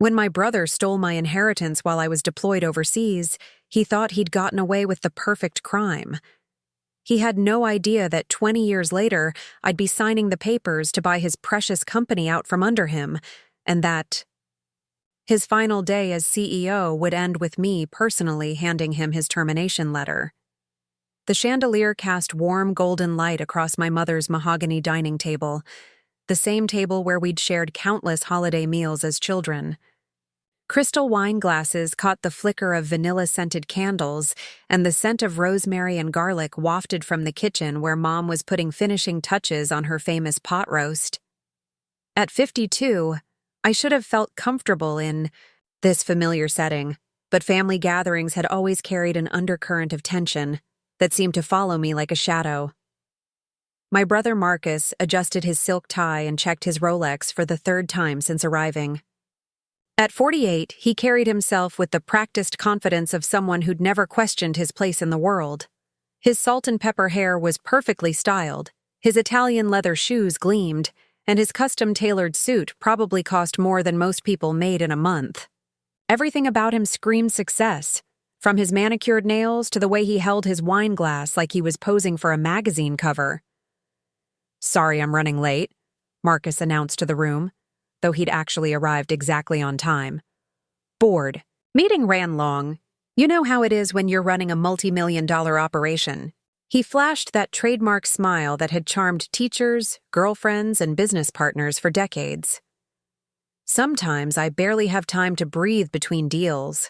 When my brother stole my inheritance while I was deployed overseas, he thought he'd gotten away with the perfect crime. He had no idea that 20 years later, I'd be signing the papers to buy his precious company out from under him, and that his final day as CEO would end with me personally handing him his termination letter. The chandelier cast warm golden light across my mother's mahogany dining table, the same table where we'd shared countless holiday meals as children. Crystal wine glasses caught the flicker of vanilla-scented candles, and the scent of rosemary and garlic wafted from the kitchen where Mom was putting finishing touches on her famous pot roast. At 52, I should have felt comfortable in this familiar setting, but family gatherings had always carried an undercurrent of tension that seemed to follow me like a shadow. My brother Marcus adjusted his silk tie and checked his Rolex for the third time since arriving. At 48, he carried himself with the practiced confidence of someone who'd never questioned his place in the world. His salt and pepper hair was perfectly styled, his Italian leather shoes gleamed, and his custom-tailored suit probably cost more than most people made in a month. Everything about him screamed success, from his manicured nails to the way he held his wine glass like he was posing for a magazine cover. "Sorry I'm running late," Marcus announced to the room, though he'd actually arrived exactly on time. "Bored. Meeting ran long. You know how it is when you're running a multi-million-dollar operation." He flashed that trademark smile that had charmed teachers, girlfriends, and business partners for decades. "Sometimes I barely have time to breathe between deals."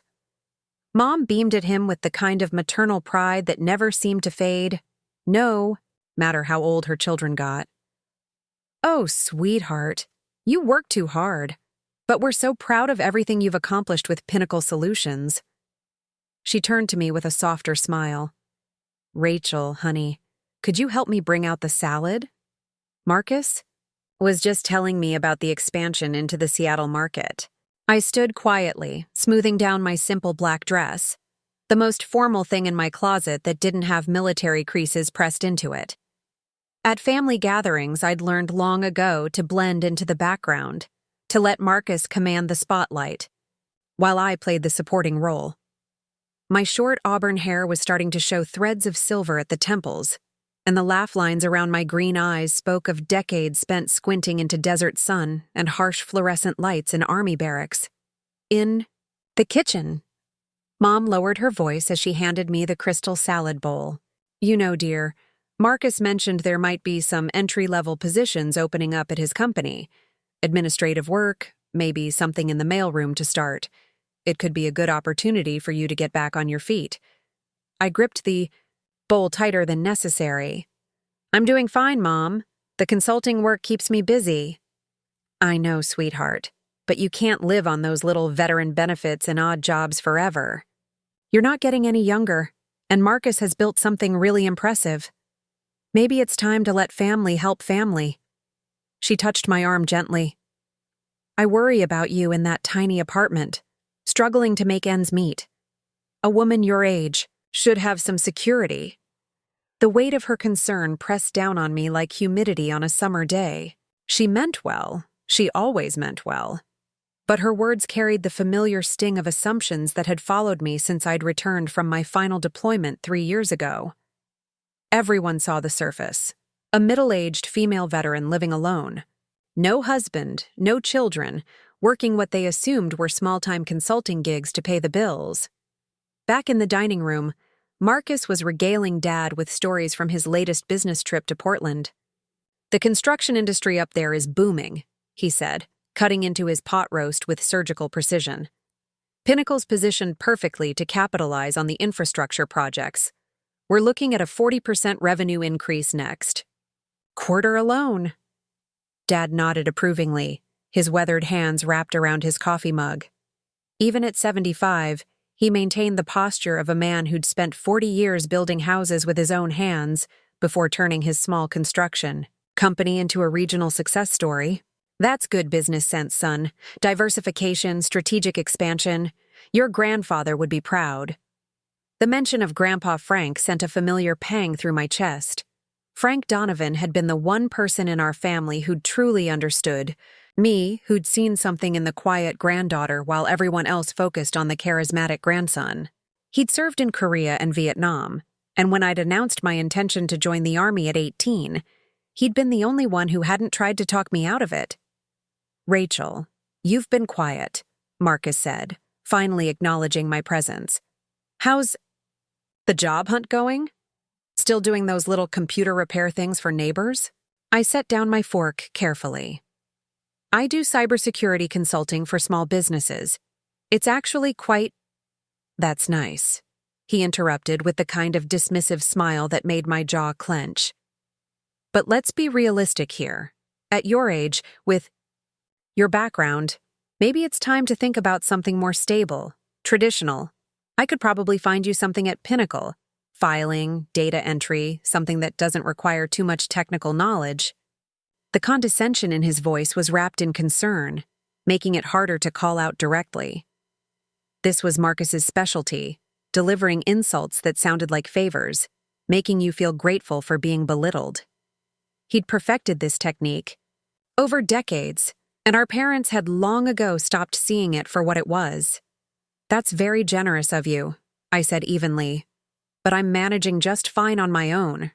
Mom beamed at him with the kind of maternal pride that never seemed to fade, no matter how old her children got. "Oh, sweetheart, you work too hard, but we're so proud of everything you've accomplished with Pinnacle Solutions." She turned to me with a softer smile. "Rachel, honey, could you help me bring out the salad?" Marcus was just telling me about the expansion into the Seattle market. I stood quietly, smoothing down my simple black dress, the most formal thing in my closet that didn't have military creases pressed into it. At family gatherings, I'd learned long ago to blend into the background, to let Marcus command the spotlight, while I played the supporting role. My short auburn hair was starting to show threads of silver at the temples, and the laugh lines around my green eyes spoke of decades spent squinting into desert sun and harsh fluorescent lights in army barracks. In the kitchen, Mom lowered her voice as she handed me the crystal salad bowl. "You know, dear, Marcus mentioned there might be some entry-level positions opening up at his company. Administrative work, maybe something in the mailroom to start. It could be a good opportunity for you to get back on your feet." I gripped the bowl tighter than necessary. "I'm doing fine, Mom. The consulting work keeps me busy." "I know, sweetheart, but you can't live on those little veteran benefits and odd jobs forever. You're not getting any younger, and Marcus has built something really impressive. Maybe it's time to let family help family." She touched my arm gently. "I worry about you in that tiny apartment, struggling to make ends meet. A woman your age should have some security." The weight of her concern pressed down on me like humidity on a summer day. She meant well. She always meant well. But her words carried the familiar sting of assumptions that had followed me since I'd returned from my final deployment 3 years ago. Everyone saw the surface. A middle-aged female veteran living alone. No husband, no children, working what they assumed were small-time consulting gigs to pay the bills. Back in the dining room, Marcus was regaling Dad with stories from his latest business trip to Portland. "The construction industry up there is booming," he said, cutting into his pot roast with surgical precision. "Pinnacle's positioned perfectly to capitalize on the infrastructure projects. We're looking at a 40% revenue increase next quarter alone." Dad nodded approvingly, his weathered hands wrapped around his coffee mug. Even at 75, he maintained the posture of a man who'd spent 40 years building houses with his own hands before turning his small construction company into a regional success story. "That's good business sense, son. Diversification, strategic expansion. Your grandfather would be proud." The mention of Grandpa Frank sent a familiar pang through my chest. Frank Donovan had been the one person in our family who'd truly understood Me, who'd seen something in the quiet granddaughter while everyone else focused on the charismatic grandson. He'd served in Korea and Vietnam, and when I'd announced my intention to join the army at 18, he'd been the only one who hadn't tried to talk me out of it. "Rachel, you've been quiet," Marcus said, finally acknowledging my presence. "How's the job hunt going? Still doing those little computer repair things for neighbors?" I set down my fork carefully. "I do cybersecurity consulting for small businesses. It's actually quite—" "That's nice," he interrupted with the kind of dismissive smile that made my jaw clench. "But let's be realistic here. At your age, with your background, maybe it's time to think about something more stable, traditional. I could probably find you something at Pinnacle. Filing, data entry, something that doesn't require too much technical knowledge." The condescension in his voice was wrapped in concern, making it harder to call out directly. This was Marcus's specialty, delivering insults that sounded like favors, making you feel grateful for being belittled. He'd perfected this technique over decades, and our parents had long ago stopped seeing it for what it was. "That's very generous of you," I said evenly, "but I'm managing just fine on my own."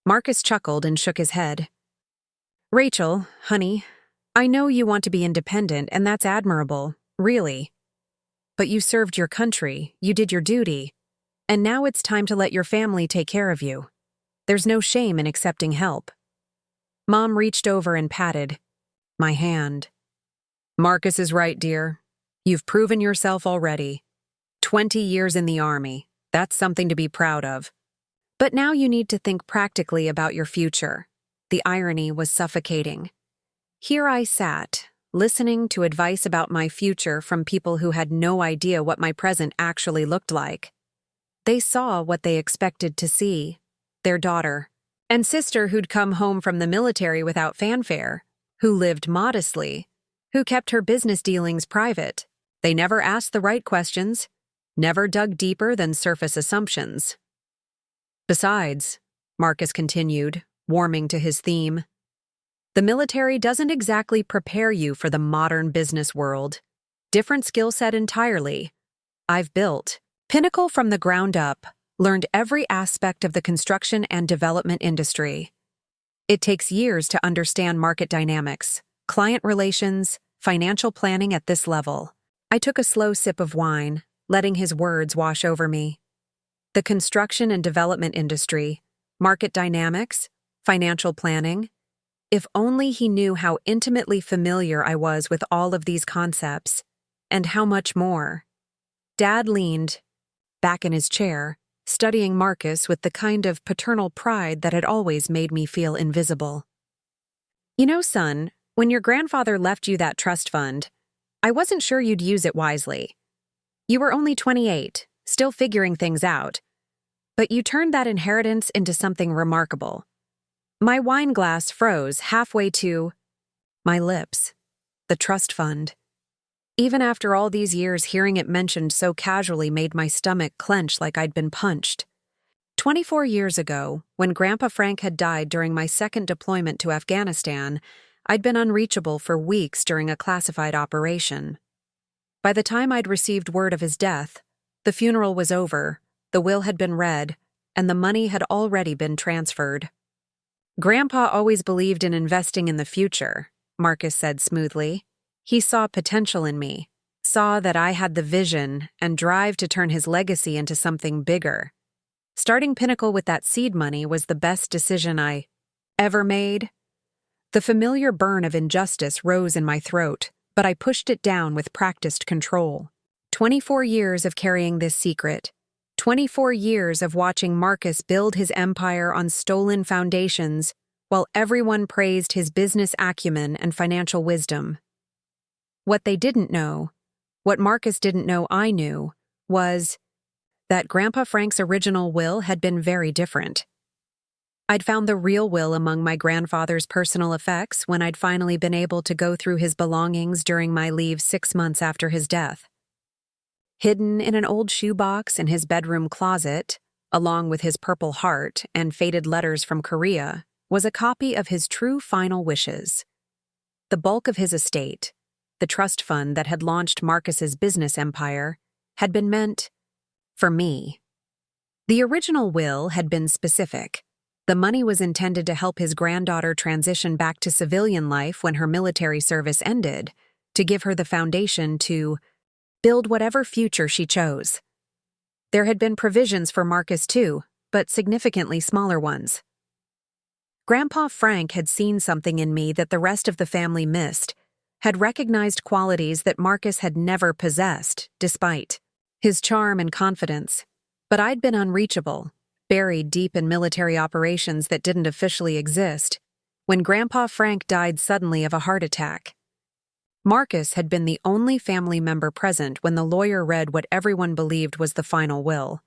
Marcus chuckled and shook his head. "Rachel, honey, I know you want to be independent, and that's admirable, really. But you served your country, you did your duty, and now it's time to let your family take care of you. There's no shame in accepting help." Mom reached over and patted my hand. "Marcus is right, dear. You've proven yourself already. 20 years in the army. That's something to be proud of. But now you need to think practically about your future." The irony was suffocating. Here I sat, listening to advice about my future from people who had no idea what my present actually looked like. They saw what they expected to see: their daughter and sister who'd come home from the military without fanfare, who lived modestly, who kept her business dealings private. They never asked the right questions, never dug deeper than surface assumptions. "Besides," Marcus continued, warming to his theme, "the military doesn't exactly prepare you for the modern business world. Different skill set entirely. I've built Pinnacle from the ground up, learned every aspect of the construction and development industry. It takes years to understand market dynamics, client relations, financial planning at this level." I took a slow sip of wine, letting his words wash over me. The construction and development industry, market dynamics, financial planning. If only he knew how intimately familiar I was with all of these concepts, and how much more. Dad leaned back in his chair, studying Marcus with the kind of paternal pride that had always made me feel invisible. "You know, son, when your grandfather left you that trust fund, I wasn't sure you'd use it wisely. You were only 28, still figuring things out, but you turned that inheritance into something remarkable." My wine glass froze halfway to my lips. The trust fund. Even after all these years, hearing it mentioned so casually made my stomach clench like I'd been punched. 24 years ago, when Grandpa Frank had died during my second deployment to Afghanistan, I'd been unreachable for weeks during a classified operation. By the time I'd received word of his death, the funeral was over, the will had been read, and the money had already been transferred. "Grandpa always believed in investing in the future," Marcus said smoothly. "He saw potential in me, saw that I had the vision and drive to turn his legacy into something bigger. Starting Pinnacle with that seed money was the best decision I ever made." The familiar burn of injustice rose in my throat, but I pushed it down with practiced control. 24 years of carrying this secret. 24 years of watching Marcus build his empire on stolen foundations, while everyone praised his business acumen and financial wisdom. What they didn't know, what Marcus didn't know I knew, was that Grandpa Frank's original will had been very different. I'd found the real will among my grandfather's personal effects when I'd finally been able to go through his belongings during my leave 6 months after his death. Hidden in an old shoebox in his bedroom closet, along with his Purple Heart and faded letters from Korea, was a copy of his true final wishes. The bulk of his estate, the trust fund that had launched Marcus's business empire, had been meant for me. The original will had been specific. The money was intended to help his granddaughter transition back to civilian life when her military service ended, to give her the foundation to build whatever future she chose. There had been provisions for Marcus too, but significantly smaller ones. Grandpa Frank had seen something in me that the rest of the family missed, had recognized qualities that Marcus had never possessed, despite his charm and confidence. But I'd been unreachable, buried deep in military operations that didn't officially exist, when Grandpa Frank died suddenly of a heart attack. Marcus had been the only family member present when the lawyer read what everyone believed was the final will,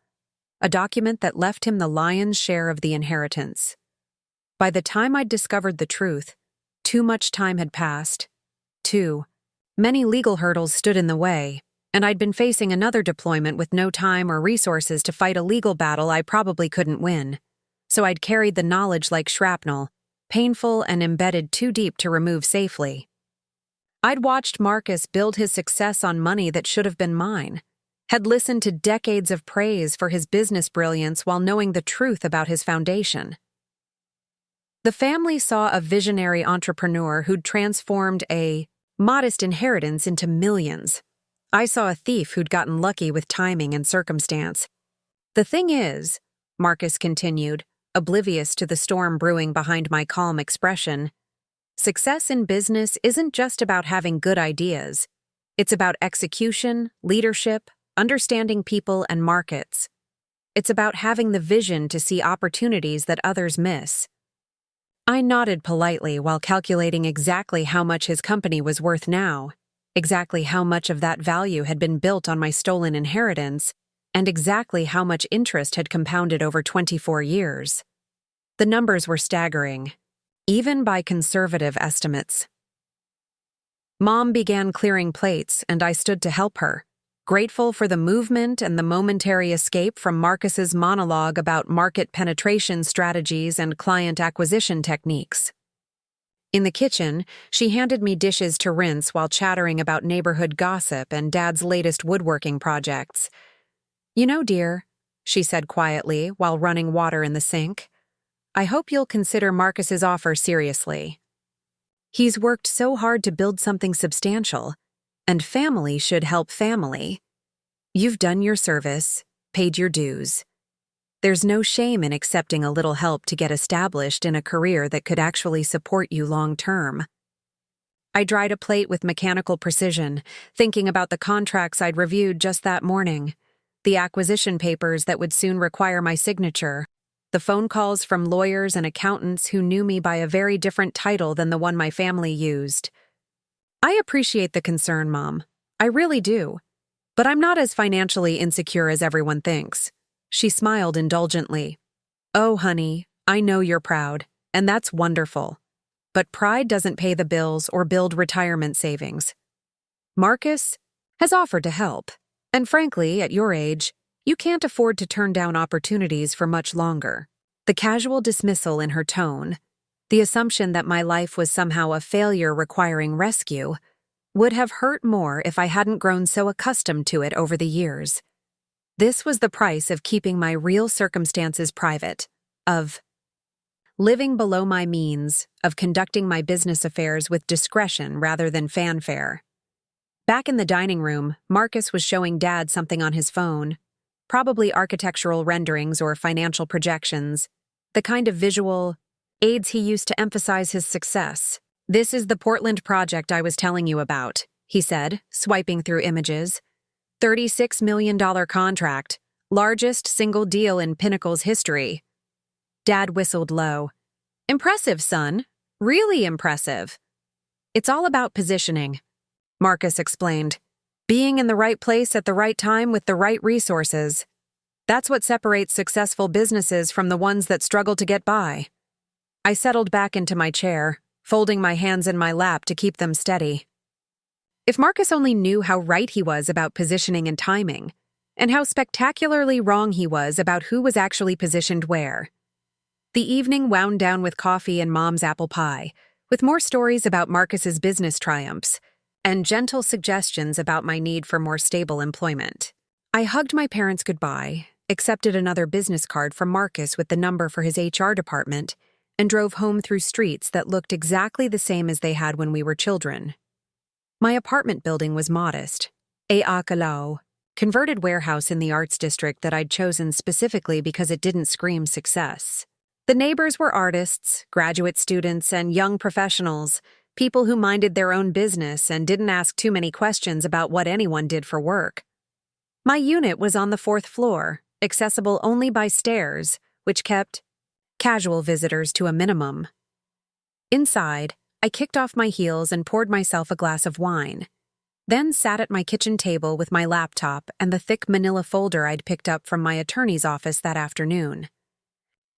a document that left him the lion's share of the inheritance. By the time I'd discovered the truth, too much time had passed. Too many legal hurdles stood in the way, and I'd been facing another deployment with no time or resources to fight a legal battle I probably couldn't win. So I'd carried the knowledge like shrapnel, painful and embedded too deep to remove safely. I'd watched Marcus build his success on money that should have been mine, had listened to decades of praise for his business brilliance while knowing the truth about his foundation. The family saw a visionary entrepreneur who'd transformed a modest inheritance into millions. I saw a thief who'd gotten lucky with timing and circumstance. The thing is, Marcus continued, oblivious to the storm brewing behind my calm expression, success in business isn't just about having good ideas. It's about execution, leadership, understanding people and markets. It's about having the vision to see opportunities that others miss. I nodded politely while calculating exactly how much his company was worth now, exactly how much of that value had been built on my stolen inheritance, and exactly how much interest had compounded over 24 years. The numbers were staggering, even by conservative estimates. Mom began clearing plates, and I stood to help her, grateful for the movement and the momentary escape from Marcus's monologue about market penetration strategies and client acquisition techniques. In the kitchen, she handed me dishes to rinse while chattering about neighborhood gossip and Dad's latest woodworking projects. "You know, dear," she said quietly while running water in the sink, "I hope you'll consider Marcus's offer seriously. He's worked so hard to build something substantial, and family should help family. You've done your service, paid your dues. There's no shame in accepting a little help to get established in a career that could actually support you long-term." I dried a plate with mechanical precision, thinking about the contracts I'd reviewed just that morning, the acquisition papers that would soon require my signature, the phone calls from lawyers and accountants who knew me by a very different title than the one my family used. "I appreciate the concern, Mom. I really do. But I'm not as financially insecure as everyone thinks." She smiled indulgently. "Oh, honey, I know you're proud, and that's wonderful. But pride doesn't pay the bills or build retirement savings. Marcus has offered to help, and frankly, at your age, you can't afford to turn down opportunities for much longer." The casual dismissal in her tone, the assumption that my life was somehow a failure requiring rescue, would have hurt more if I hadn't grown so accustomed to it over the years. This was the price of keeping my real circumstances private, of living below my means, of conducting my business affairs with discretion rather than fanfare. Back in the dining room, Marcus was showing Dad something on his phone, probably architectural renderings or financial projections, the kind of visual aids he used to emphasize his success. "This is the Portland project I was telling you about," he said, swiping through images. $36 million contract, largest single deal in Pinnacle's history. Dad whistled low. "Impressive, son. Really impressive." "It's all about positioning," Marcus explained. "Being in the right place at the right time with the right resources. That's what separates successful businesses from the ones that struggle to get by." I settled back into my chair, folding my hands in my lap to keep them steady. If Marcus only knew how right he was about positioning and timing, and how spectacularly wrong he was about who was actually positioned where. The evening wound down with coffee and Mom's apple pie, with more stories about Marcus's business triumphs and gentle suggestions about my need for more stable employment. I hugged my parents goodbye, accepted another business card from Marcus with the number for his HR department, and drove home through streets that looked exactly the same as they had when we were children. My apartment building was modest, a Akalau, converted warehouse in the arts district that I'd chosen specifically because it didn't scream success. The neighbors were artists, graduate students, and young professionals, people who minded their own business and didn't ask too many questions about what anyone did for work. My unit was on the 4th floor, accessible only by stairs, which kept casual visitors to a minimum. Inside, I kicked off my heels and poured myself a glass of wine, then sat at my kitchen table with my laptop and the thick manila folder I'd picked up from my attorney's office that afternoon.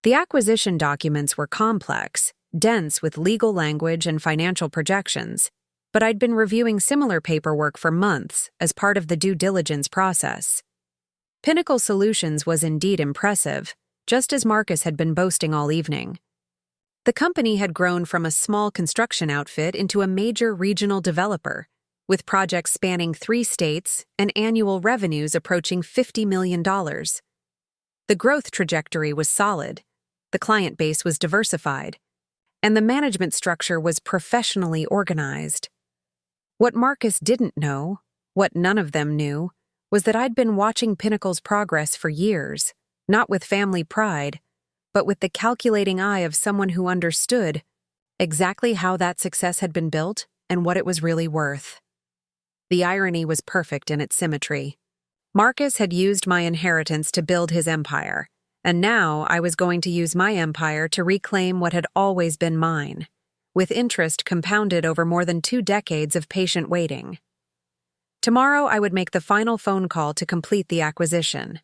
The acquisition documents were complex, dense with legal language and financial projections, but I'd been reviewing similar paperwork for months as part of the due diligence process. Pinnacle Solutions was indeed impressive, just as Marcus had been boasting all evening. The company had grown from a small construction outfit into a major regional developer, with projects spanning 3 states and annual revenues approaching $50 million. The growth trajectory was solid, the client base was diversified, and the management structure was professionally organized. What Marcus didn't know, what none of them knew, was that I'd been watching Pinnacle's progress for years, not with family pride, but with the calculating eye of someone who understood exactly how that success had been built and what it was really worth. The irony was perfect in its symmetry. Marcus had used my inheritance to build his empire, and now I was going to use my empire to reclaim what had always been mine, with interest compounded over more than 2 decades of patient waiting. Tomorrow I would make the final phone call to complete the acquisition.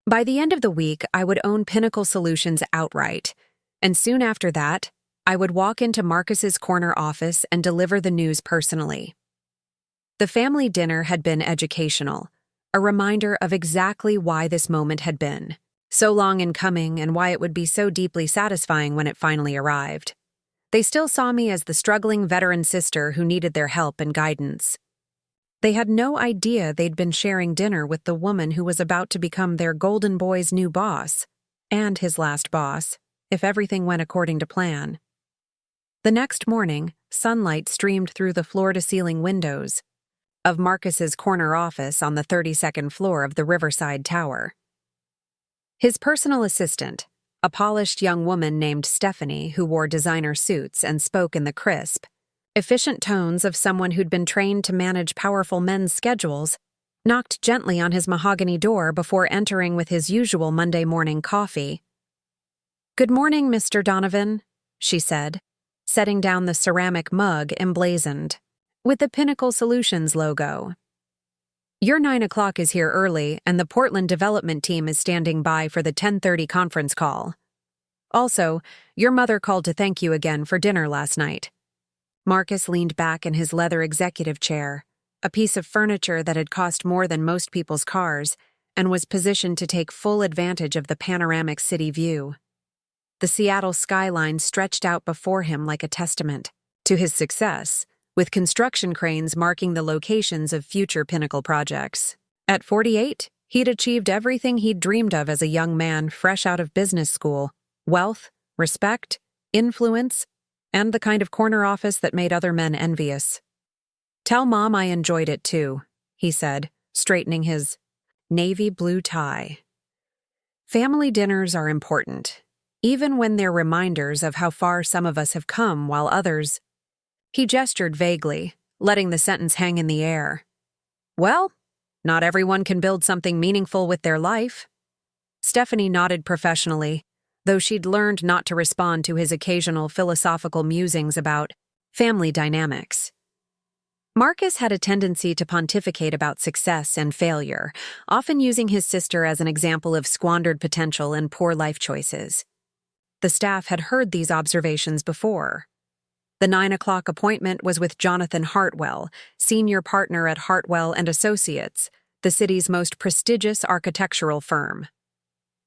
By the end of the week, I would own Pinnacle Solutions outright, and soon after that, I would walk into Marcus's corner office and deliver the news personally. The family dinner had been educational, a reminder of exactly why this moment had been so long in coming and why it would be so deeply satisfying when it finally arrived. They still saw me as the struggling veteran sister who needed their help and guidance. They had no idea they'd been sharing dinner with the woman who was about to become their golden boy's new boss, and his last boss, if everything went according to plan. The next morning, sunlight streamed through the floor-to-ceiling windows of Marcus's corner office on the 32nd floor of the Riverside Tower. His personal assistant, a polished young woman named Stephanie who wore designer suits and spoke in the crisp, efficient tones of someone who'd been trained to manage powerful men's schedules, knocked gently on his mahogany door before entering with his usual Monday morning coffee. "Good morning, Mr. Donovan," she said, setting down the ceramic mug emblazoned with the Pinnacle Solutions logo. "Your 9 o'clock is here early, and the Portland development team is standing by for the 10:30 conference call. Also, your mother called to thank you again for dinner last night." Marcus leaned back in his leather executive chair, a piece of furniture that had cost more than most people's cars, and was positioned to take full advantage of the panoramic city view. The Seattle skyline stretched out before him like a testament to his success, with construction cranes marking the locations of future Pinnacle projects. At 48, he'd achieved everything he'd dreamed of as a young man fresh out of business school: wealth, respect, influence, and the kind of corner office that made other men envious. "Tell Mom I enjoyed it too," he said, straightening his navy blue tie. Family dinners are important, even when they're reminders of how far some of us have come while others— He gestured vaguely, letting the sentence hang in the air. "Well, not everyone can build something meaningful with their life." Stephanie nodded professionally, though she'd learned not to respond to his occasional philosophical musings about family dynamics. Marcus had a tendency to pontificate about success and failure, often using his sister as an example of squandered potential and poor life choices. The staff had heard these observations before. The 9 o'clock appointment was with Jonathan Hartwell, senior partner at Hartwell and Associates, the city's most prestigious architectural firm.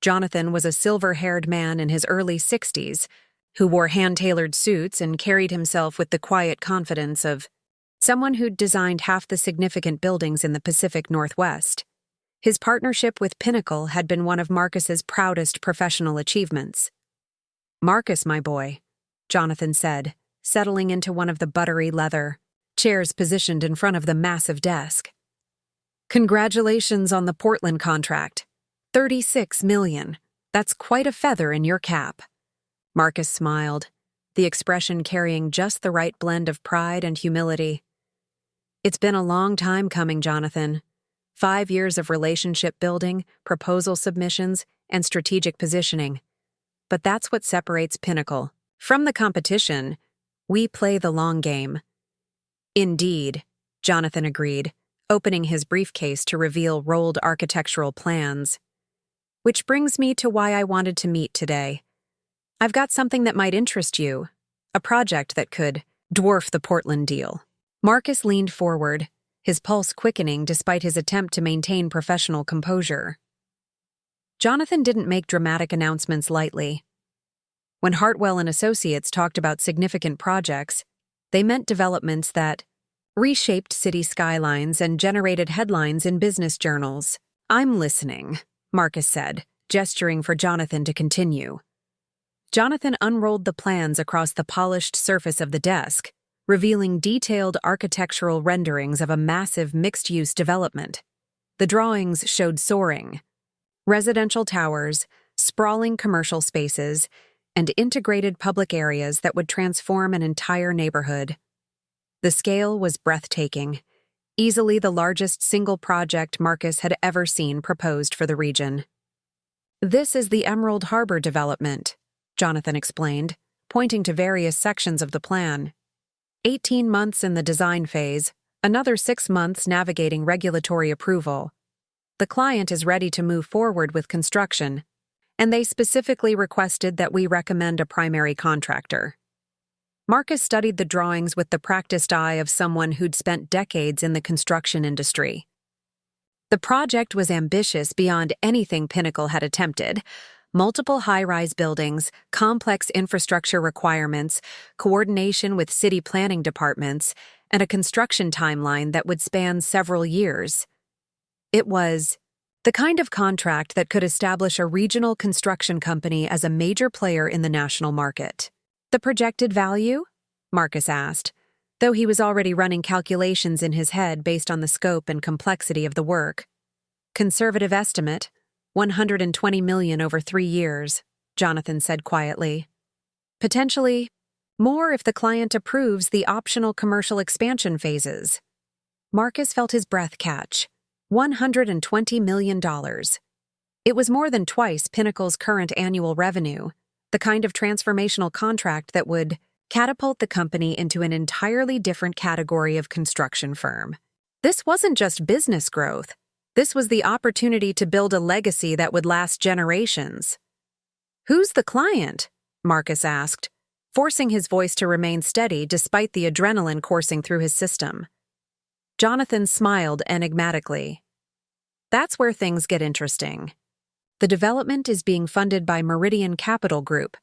Jonathan was a silver-haired man in his early 60s, who wore hand-tailored suits and carried himself with the quiet confidence of someone who'd designed half the significant buildings in the Pacific Northwest. His partnership with Pinnacle had been one of Marcus's proudest professional achievements. "Marcus, my boy," Jonathan said, settling into one of the buttery leather chairs positioned in front of the massive desk. "Congratulations on the Portland contract. $36 million. That's quite a feather in your cap." Marcus smiled, the expression carrying just the right blend of pride and humility. "It's been a long time coming, Jonathan. 5 years of relationship building, proposal submissions, and strategic positioning. But that's what separates Pinnacle from the competition. We play the long game." "Indeed," Jonathan agreed, opening his briefcase to reveal rolled architectural plans. "Which brings me to why I wanted to meet today. I've got something that might interest you, a project that could dwarf the Portland deal." Marcus leaned forward, his pulse quickening despite his attempt to maintain professional composure. Jonathan didn't make dramatic announcements lightly. When Hartwell and Associates talked about significant projects, they meant developments that reshaped city skylines and generated headlines in business journals. "I'm listening," Marcus said, gesturing for Jonathan to continue. Jonathan unrolled the plans across the polished surface of the desk, revealing detailed architectural renderings of a massive mixed-use development. The drawings showed soaring residential towers, sprawling commercial spaces, and integrated public areas that would transform an entire neighborhood. The scale was breathtaking, easily the largest single project Marcus had ever seen proposed for the region. "This is the Emerald Harbor development," Jonathan explained, pointing to various sections of the plan. 18 months in the design phase, another 6 months navigating regulatory approval. The client is ready to move forward with construction, and they specifically requested that we recommend a primary contractor. Marcus studied the drawings with the practiced eye of someone who'd spent decades in the construction industry. The project was ambitious beyond anything Pinnacle had attempted. Multiple high-rise buildings, complex infrastructure requirements, coordination with city planning departments, and a construction timeline that would span several years. It was the kind of contract that could establish a regional construction company as a major player in the national market. "The projected value?" Marcus asked, though he was already running calculations in his head based on the scope and complexity of the work. "Conservative estimate, $120 million over 3 years, Jonathan said quietly. "Potentially more if the client approves the optional commercial expansion phases." Marcus felt his breath catch. $120 million. It was more than twice Pinnacle's current annual revenue, the kind of transformational contract that would catapult the company into an entirely different category of construction firm. This wasn't just business growth. This was the opportunity to build a legacy that would last generations. "Who's the client?" Marcus asked, forcing his voice to remain steady despite the adrenaline coursing through his system. Jonathan smiled enigmatically. "That's where things get interesting. The development is being funded by Meridian Capital Group,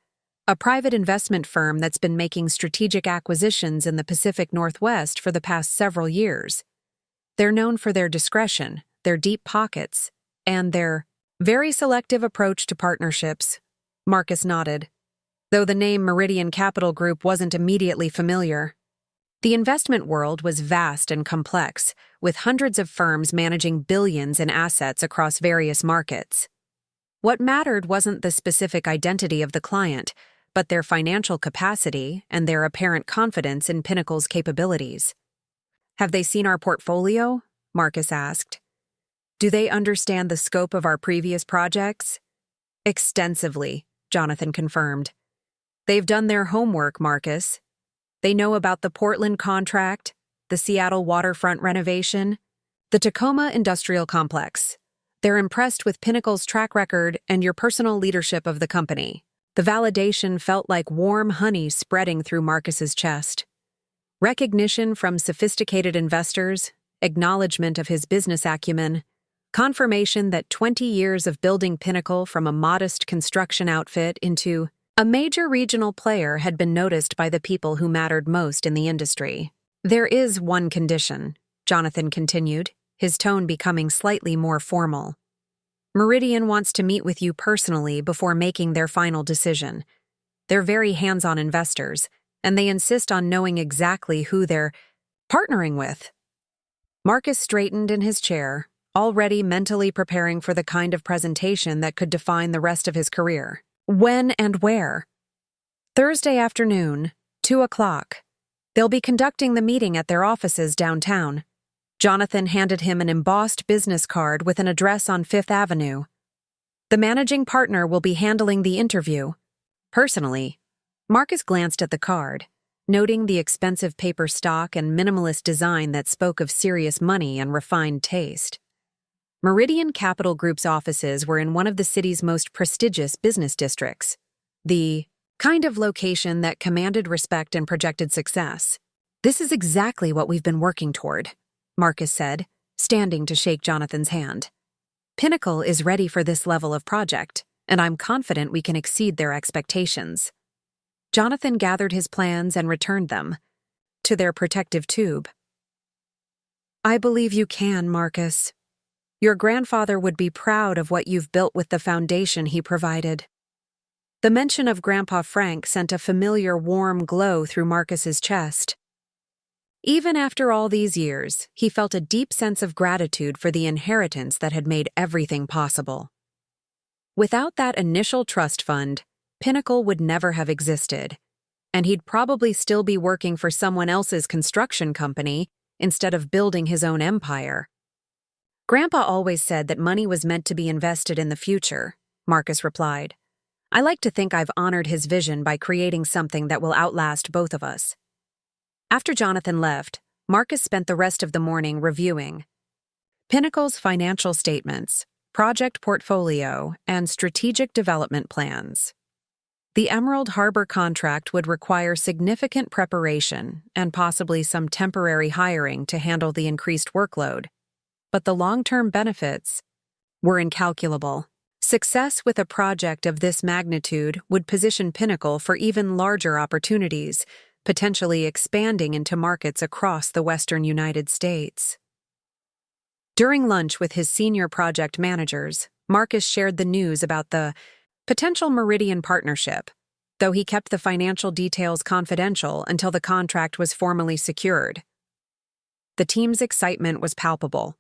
a private investment firm that's been making strategic acquisitions in the Pacific Northwest for the past several years. They're known for their discretion, their deep pockets, and their very selective approach to partnerships." Marcus nodded, though the name Meridian Capital Group wasn't immediately familiar. The investment world was vast and complex, with hundreds of firms managing billions in assets across various markets. What mattered wasn't the specific identity of the client, but their financial capacity and their apparent confidence in Pinnacle's capabilities. "Have they seen our portfolio?" Marcus asked. "Do they understand the scope of our previous projects?" "Extensively," Jonathan confirmed. "They've done their homework, Marcus. They know about the Portland contract, the Seattle waterfront renovation, the Tacoma industrial complex. They're impressed with Pinnacle's track record and your personal leadership of the company." The validation felt like warm honey spreading through Marcus's chest. Recognition from sophisticated investors, acknowledgement of his business acumen, confirmation that 20 years of building Pinnacle from a modest construction outfit into A major regional player had been noticed by the people who mattered most in the industry. "There is one condition," Jonathan continued, his tone becoming slightly more formal. "Meridian wants to meet with you personally before making their final decision. They're very hands-on investors, and they insist on knowing exactly who they're partnering with." Marcus straightened in his chair, already mentally preparing for the kind of presentation that could define the rest of his career. "When and where?" "Thursday afternoon, 2 o'clock. They'll be conducting the meeting at their offices downtown." Jonathan handed him an embossed business card with an address on Fifth Avenue. "The managing partner will be handling the interview." Personally, Marcus glanced at the card, noting the expensive paper stock and minimalist design that spoke of serious money and refined taste. Meridian Capital Group's offices were in one of the city's most prestigious business districts, the kind of location that commanded respect and projected success. "This is exactly what we've been working toward," Marcus said, standing to shake Jonathan's hand. "Pinnacle is ready for this level of project, and I'm confident we can exceed their expectations." Jonathan gathered his plans and returned them to their protective tube. "I believe you can, Marcus. Your grandfather would be proud of what you've built with the foundation he provided." The mention of Grandpa Frank sent a familiar warm glow through Marcus's chest. Even after all these years, he felt a deep sense of gratitude for the inheritance that had made everything possible. Without that initial trust fund, Pinnacle would never have existed, and he'd probably still be working for someone else's construction company instead of building his own empire. "Grandpa always said that money was meant to be invested in the future," Marcus replied. "I like to think I've honored his vision by creating something that will outlast both of us." After Jonathan left, Marcus spent the rest of the morning reviewing Pinnacle's financial statements, project portfolio, and strategic development plans. The Emerald Harbor contract would require significant preparation and possibly some temporary hiring to handle the increased workload, but the long-term benefits were incalculable. Success with a project of this magnitude would position Pinnacle for even larger opportunities, potentially expanding into markets across the western United States. During lunch with his senior project managers, Marcus shared the news about the potential Meridian partnership, though he kept the financial details confidential until the contract was formally secured. The team's excitement was palpable.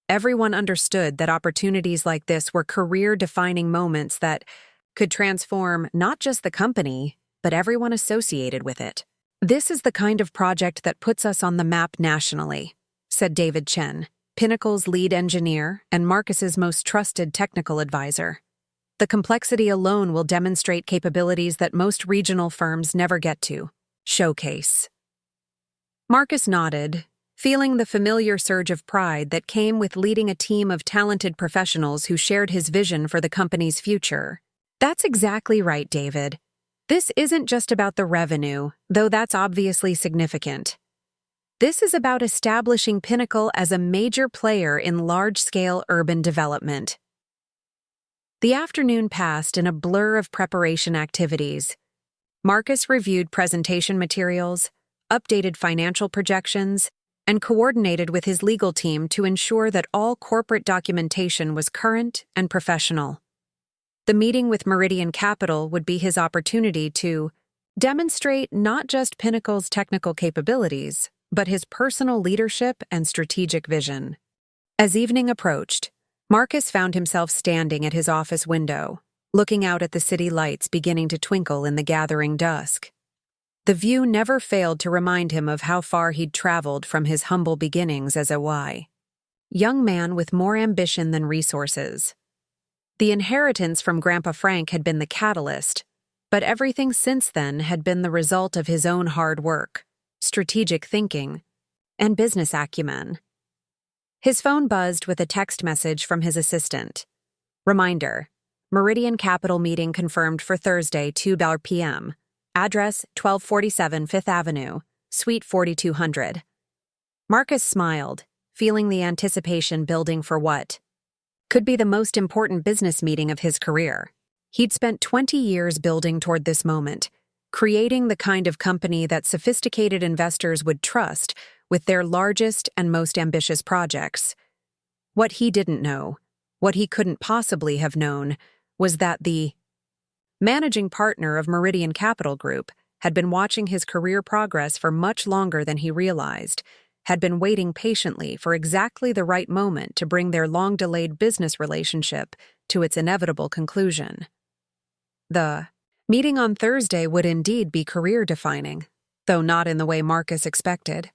Everyone understood that opportunities like this were career-defining moments that could transform not just the company, but everyone associated with it. "This is the kind of project that puts us on the map nationally," said David Chen, Pinnacle's lead engineer and Marcus's most trusted technical advisor. "The complexity alone will demonstrate capabilities that most regional firms never get to showcase." Marcus nodded, feeling the familiar surge of pride that came with leading a team of talented professionals who shared his vision for the company's future. "That's exactly right, David. This isn't just about the revenue, though that's obviously significant. This is about establishing Pinnacle as a major player in large-scale urban development." The afternoon passed in a blur of preparation activities. Marcus reviewed presentation materials, updated financial projections, and coordinated with his legal team to ensure that all corporate documentation was current and professional. The meeting with Meridian Capital would be his opportunity to demonstrate not just Pinnacle's technical capabilities, but his personal leadership and strategic vision. As evening approached, Marcus found himself standing at his office window, looking out at the city lights beginning to twinkle in the gathering dusk. The view never failed to remind him of how far he'd traveled from his humble beginnings as a young man with more ambition than resources. The inheritance from Grandpa Frank had been the catalyst, but everything since then had been the result of his own hard work, strategic thinking, and business acumen. His phone buzzed with a text message from his assistant. Reminder: Meridian Capital meeting confirmed for Thursday, 2 p.m. Address 1247 Fifth Avenue, Suite 4200. Marcus smiled, feeling the anticipation building for what could be the most important business meeting of his career. He'd spent 20 years building toward this moment, creating the kind of company that sophisticated investors would trust with their largest and most ambitious projects. What he didn't know, what he couldn't possibly have known, was that the managing partner of Meridian Capital Group had been watching his career progress for much longer than he realized, had been waiting patiently for exactly the right moment to bring their long-delayed business relationship to its inevitable conclusion. The meeting on Thursday would indeed be career-defining, though not in the way Marcus expected.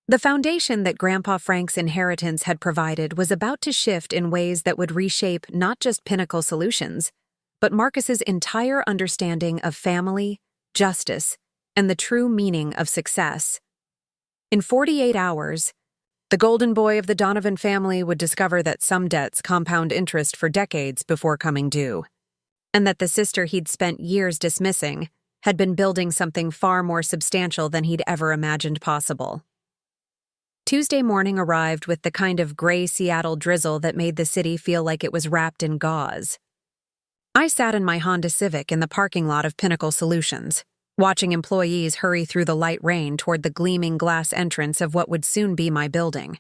The foundation that Grandpa Frank's inheritance had provided was about to shift in ways that would reshape not just Pinnacle Solutions, but Marcus's entire understanding of family, justice, and the true meaning of success. In 48 hours, the golden boy of the Donovan family would discover that some debts compound interest for decades before coming due, and that the sister he'd spent years dismissing had been building something far more substantial than he'd ever imagined possible. Tuesday morning arrived with the kind of gray Seattle drizzle that made the city feel like it was wrapped in gauze. I sat in my Honda Civic in the parking lot of Pinnacle Solutions, watching employees hurry through the light rain toward the gleaming glass entrance of what would soon be my building.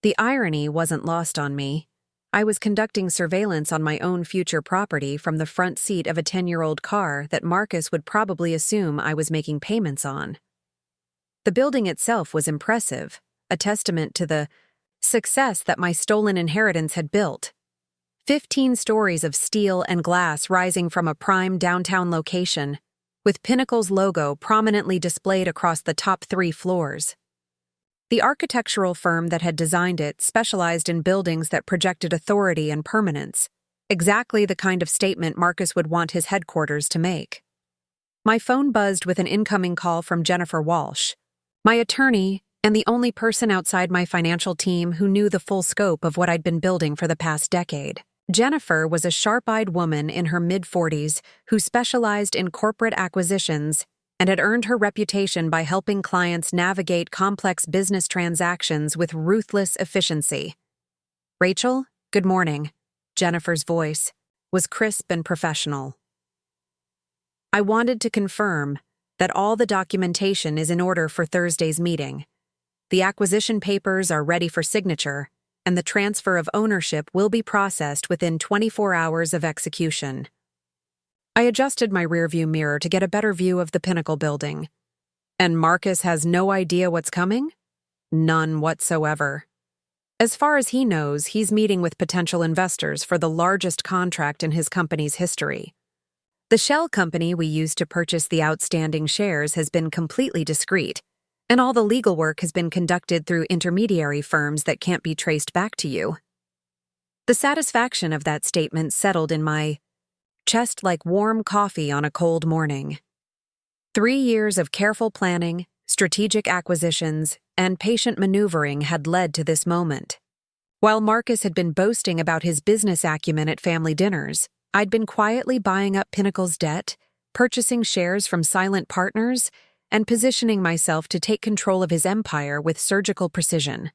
The irony wasn't lost on me. I was conducting surveillance on my own future property from the front seat of a 10-year-old car that Marcus would probably assume I was making payments on. The building itself was impressive, a testament to the success that my stolen inheritance had built. 15 stories of steel and glass rising from a prime downtown location, with Pinnacle's logo prominently displayed across the top 3 floors. The architectural firm that had designed it specialized in buildings that projected authority and permanence, exactly the kind of statement Marcus would want his headquarters to make. My phone buzzed with an incoming call from Jennifer Walsh, my attorney and the only person outside my financial team who knew the full scope of what I'd been building for the past decade. Jennifer was a sharp-eyed woman in her mid-40s who specialized in corporate acquisitions and had earned her reputation by helping clients navigate complex business transactions with ruthless efficiency. "Rachel, good morning." Jennifer's voice was crisp and professional. "I wanted to confirm that all the documentation is in order for Thursday's meeting. The acquisition papers are ready for signature, and the transfer of ownership will be processed within 24 hours of execution." I adjusted my rearview mirror to get a better view of the Pinnacle building. "And Marcus has no idea what's coming?" "None whatsoever. As far as he knows, he's meeting with potential investors for the largest contract in his company's history. The shell company we used to purchase the outstanding shares has been completely discreet, and all the legal work has been conducted through intermediary firms that can't be traced back to you." The satisfaction of that statement settled in my chest like warm coffee on a cold morning. 3 years of careful planning, strategic acquisitions, and patient maneuvering had led to this moment. While Marcus had been boasting about his business acumen at family dinners, I'd been quietly buying up Pinnacle's debt, purchasing shares from silent partners, and positioning myself to take control of his empire with surgical precision.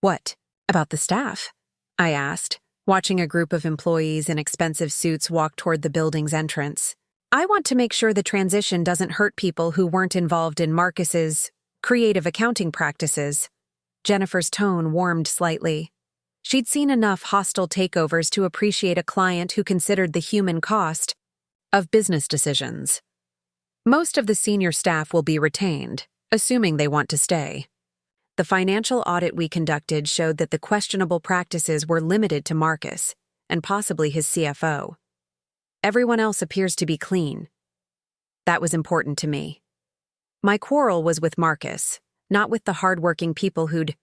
"What about the staff?" I asked, watching a group of employees in expensive suits walk toward the building's entrance. "I want to make sure the transition doesn't hurt people who weren't involved in Marcus's creative accounting practices." Jennifer's tone warmed slightly. She'd seen enough hostile takeovers to appreciate a client who considered the human cost of business decisions. "Most of the senior staff will be retained, assuming they want to stay. The financial audit we conducted showed that the questionable practices were limited to Marcus, and possibly his CFO. Everyone else appears to be clean." That was important to me. My quarrel was with Marcus, not with the hardworking people who'd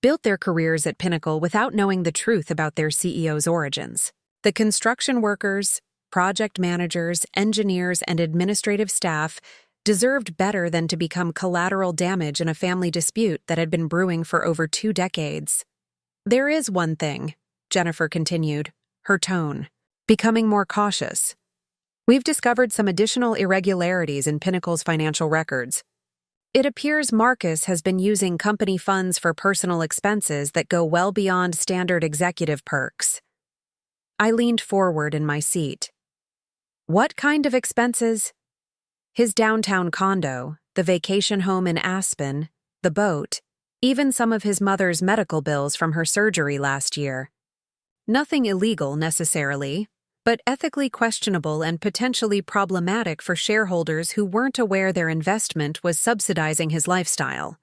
built their careers at Pinnacle without knowing the truth about their CEO's origins. The construction workers, project managers, engineers, and administrative staff deserved better than to become collateral damage in a family dispute that had been brewing for over 2 decades. "There is one thing," Jennifer continued, her tone becoming more cautious. "We've discovered some additional irregularities in Pinnacle's financial records. It appears Marcus has been using company funds for personal expenses that go well beyond standard executive perks." I leaned forward in my seat, What kind of expenses? His downtown condo, the vacation home in Aspen, the boat, even some of his mother's medical bills from her surgery last year. Nothing illegal necessarily, but ethically questionable and potentially problematic for shareholders who weren't aware their investment was subsidizing his lifestyle.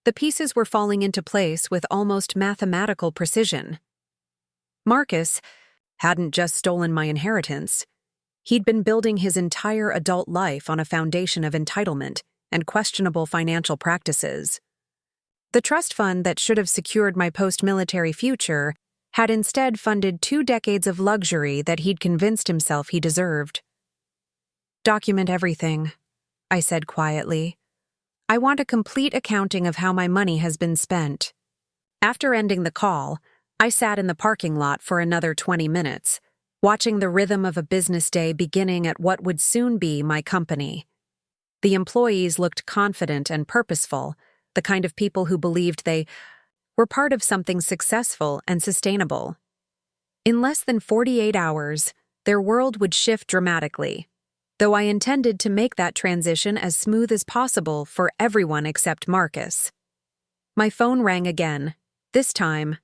The pieces were falling into place with almost mathematical precision. Marcus hadn't just stolen my inheritance. He'd been building his entire adult life on a foundation of entitlement and questionable financial practices. The trust fund that should have secured my post-military future had instead funded 2 decades of luxury that he'd convinced himself he deserved. "Document everything," I said quietly. "I want a complete accounting of how my money has been spent." After ending the call, I sat in the parking lot for another 20 minutes, watching the rhythm of a business day beginning at what would soon be my company. The employees looked confident and purposeful, the kind of people who believed they were part of something successful and sustainable. In less than 48 hours, their world would shift dramatically, though I intended to make that transition as smooth as possible for everyone except Marcus. My phone rang again, this time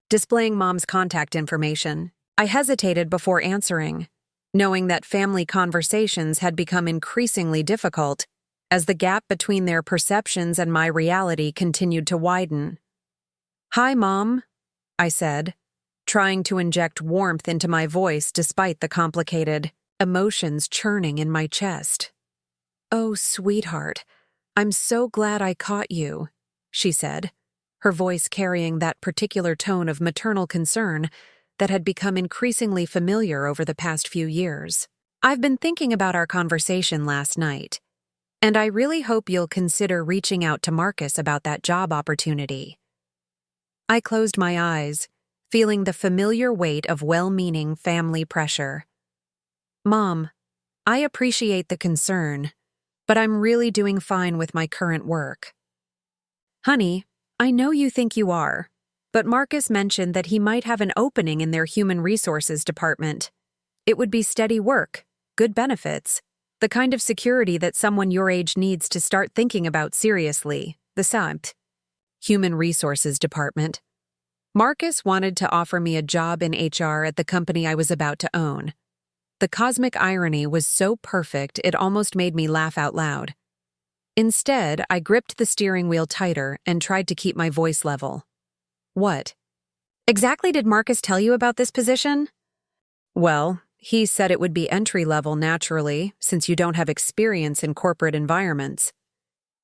displaying Mom's contact information. I hesitated before answering, knowing that family conversations had become increasingly difficult as the gap between their perceptions and my reality continued to widen. "Hi, Mom," I said, trying to inject warmth into my voice despite the complicated emotions churning in my chest. "Oh, sweetheart, I'm so glad I caught you," she said, her voice carrying that particular tone of maternal concern that had become increasingly familiar over the past few years. "I've been thinking about our conversation last night, and I really hope you'll consider reaching out to Marcus about that job opportunity." I closed my eyes, feeling the familiar weight of well-meaning family pressure. "Mom, I appreciate the concern, but I'm really doing fine with my current work." "Honey, I know you think you are, but Marcus mentioned that he might have an opening in their human resources department. It would be steady work, good benefits, the kind of security that someone your age needs to start thinking about seriously, the SAMT. Human Resources Department. Marcus wanted to offer me a job in HR at the company I was about to own. The cosmic irony was so perfect it almost made me laugh out loud. Instead, I gripped the steering wheel tighter and tried to keep my voice level. "What exactly did Marcus tell you about this position?" "Well, he said it would be entry-level naturally, since you don't have experience in corporate environments.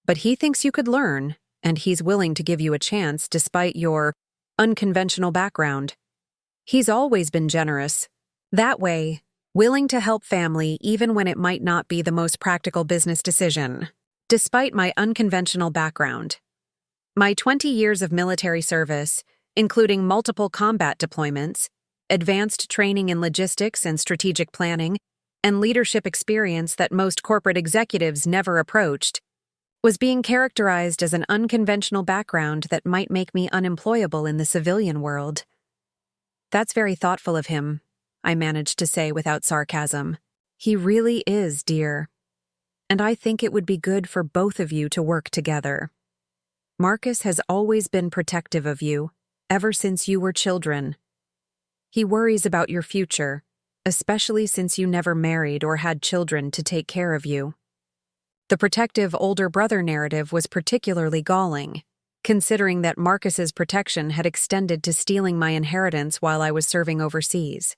But he thinks you could learn, and he's willing to give you a chance despite your unconventional background. He's always been generous. That way, willing to help family even when it might not be the most practical business decision. Despite my unconventional background. My 20 years of military service, including multiple combat deployments, advanced training in logistics and strategic planning, and leadership experience that most corporate executives never approached, was being characterized as an unconventional background that might make me unemployable in the civilian world. "That's very thoughtful of him," I managed to say without sarcasm. "He really is, dear. And I think it would be good for both of you to work together. Marcus has always been protective of you, ever since you were children. He worries about your future, especially since you never married or had children to take care of you." The protective older brother narrative was particularly galling, considering that Marcus's protection had extended to stealing my inheritance while I was serving overseas.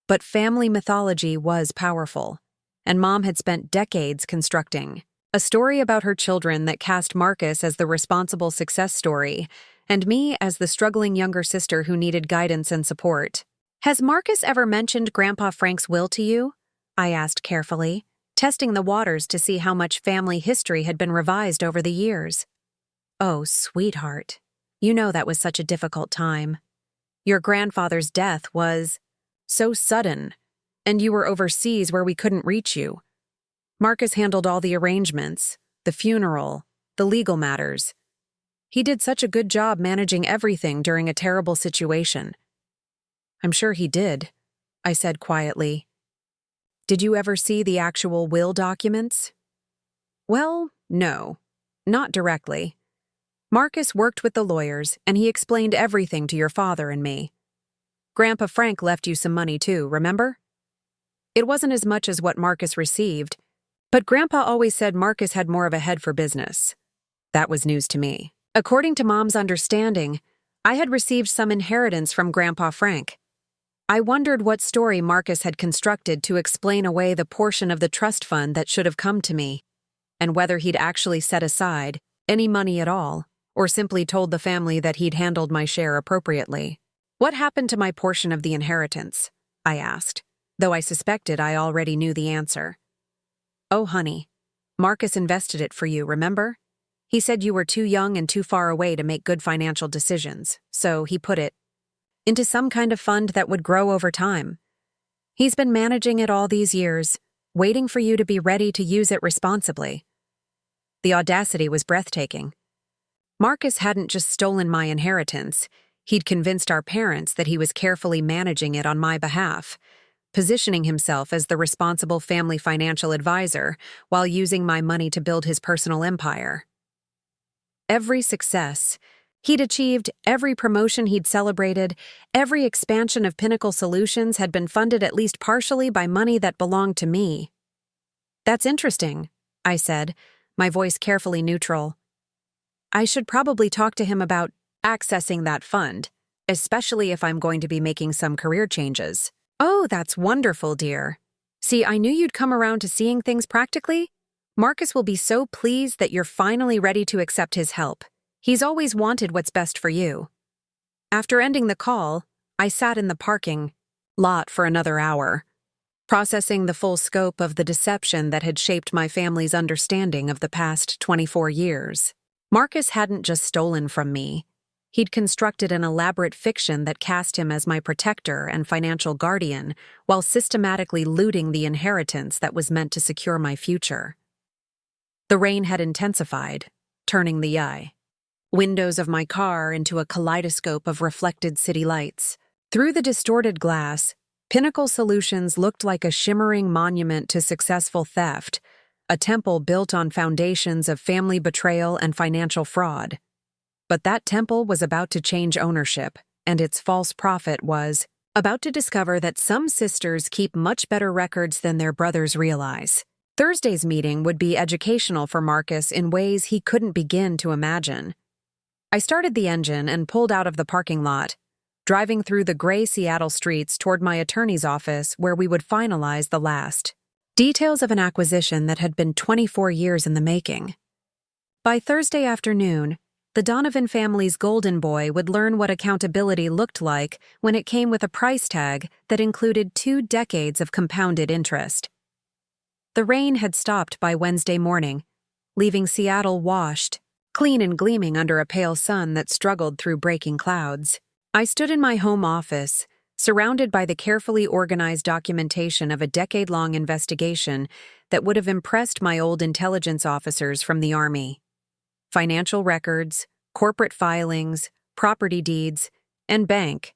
But family mythology was powerful, and Mom had spent decades constructing a story about her children that cast Marcus as the responsible success story, and me as the struggling younger sister who needed guidance and support. "Has Marcus ever mentioned Grandpa Frank's will to you?" I asked carefully, testing the waters to see how much family history had been revised over the years. "Oh, sweetheart, you know that was such a difficult time. Your grandfather's death was so sudden, and you were overseas where we couldn't reach you. Marcus handled all the arrangements, the funeral, the legal matters. He did such a good job managing everything during a terrible situation." "I'm sure he did," I said quietly. Did you ever see the actual will documents? Well, no, not directly. Marcus worked with the lawyers, and he explained everything to your father and me. Grandpa Frank left you some money too, remember? It wasn't as much as what Marcus received, but Grandpa always said Marcus had more of a head for business. That was news to me. According to Mom's understanding, I had received some inheritance from Grandpa Frank. I wondered what story Marcus had constructed to explain away the portion of the trust fund that should have come to me, and whether he'd actually set aside any money at all, or simply told the family that he'd handled my share appropriately. What happened to my portion of the inheritance? I asked, though I suspected I already knew the answer. Oh, honey, Marcus invested it for you, remember? He said you were too young and too far away to make good financial decisions, so he put it into some kind of fund that would grow over time. He's been managing it all these years, waiting for you to be ready to use it responsibly. The audacity was breathtaking. Marcus hadn't just stolen my inheritance, he'd convinced our parents that he was carefully managing it on my behalf, positioning himself as the responsible family financial advisor while using my money to build his personal empire. Every success he'd achieved, every promotion he'd celebrated, every expansion of Pinnacle Solutions had been funded at least partially by money that belonged to me. That's interesting, I said, my voice carefully neutral. I should probably talk to him about accessing that fund, especially if I'm going to be making some career changes. Oh, that's wonderful, dear. See, I knew you'd come around to seeing things practically. Marcus will be so pleased that you're finally ready to accept his help. He's always wanted what's best for you. After ending the call, I sat in the parking lot for another hour, processing the full scope of the deception that had shaped my family's understanding of the past 24 years. Marcus hadn't just stolen from me. He'd constructed an elaborate fiction that cast him as my protector and financial guardian while systematically looting the inheritance that was meant to secure my future. The rain had intensified, turning the eye. Windows of my car into a kaleidoscope of reflected city lights. Through the distorted glass, Pinnacle Solutions looked like a shimmering monument to successful theft, a temple built on foundations of family betrayal and financial fraud. But that temple was about to change ownership, and its false prophet was about to discover that some sisters keep much better records than their brothers realize. Thursday's meeting would be educational for Marcus in ways he couldn't begin to imagine. I started the engine and pulled out of the parking lot, driving through the gray Seattle streets toward my attorney's office where we would finalize the last details of an acquisition that had been 24 years in the making. By Thursday afternoon, the Donovan family's golden boy would learn what accountability looked like when it came with a price tag that included 2 decades of compounded interest. The rain had stopped by Wednesday morning, leaving Seattle washed, clean and gleaming under a pale sun that struggled through breaking clouds. I stood in my home office, surrounded by the carefully organized documentation of a decade-long investigation that would have impressed my old intelligence officers from the Army. Financial records, corporate filings, property deeds, and bank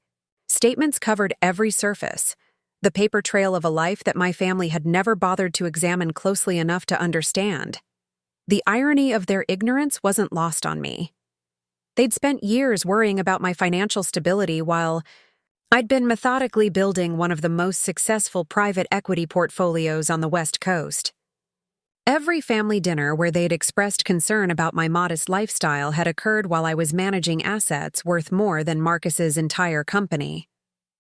statements covered every surface, the paper trail of a life that my family had never bothered to examine closely enough to understand. The irony of their ignorance wasn't lost on me. They'd spent years worrying about my financial stability while I'd been methodically building one of the most successful private equity portfolios on the West Coast. Every family dinner where they'd expressed concern about my modest lifestyle had occurred while I was managing assets worth more than Marcus's entire company.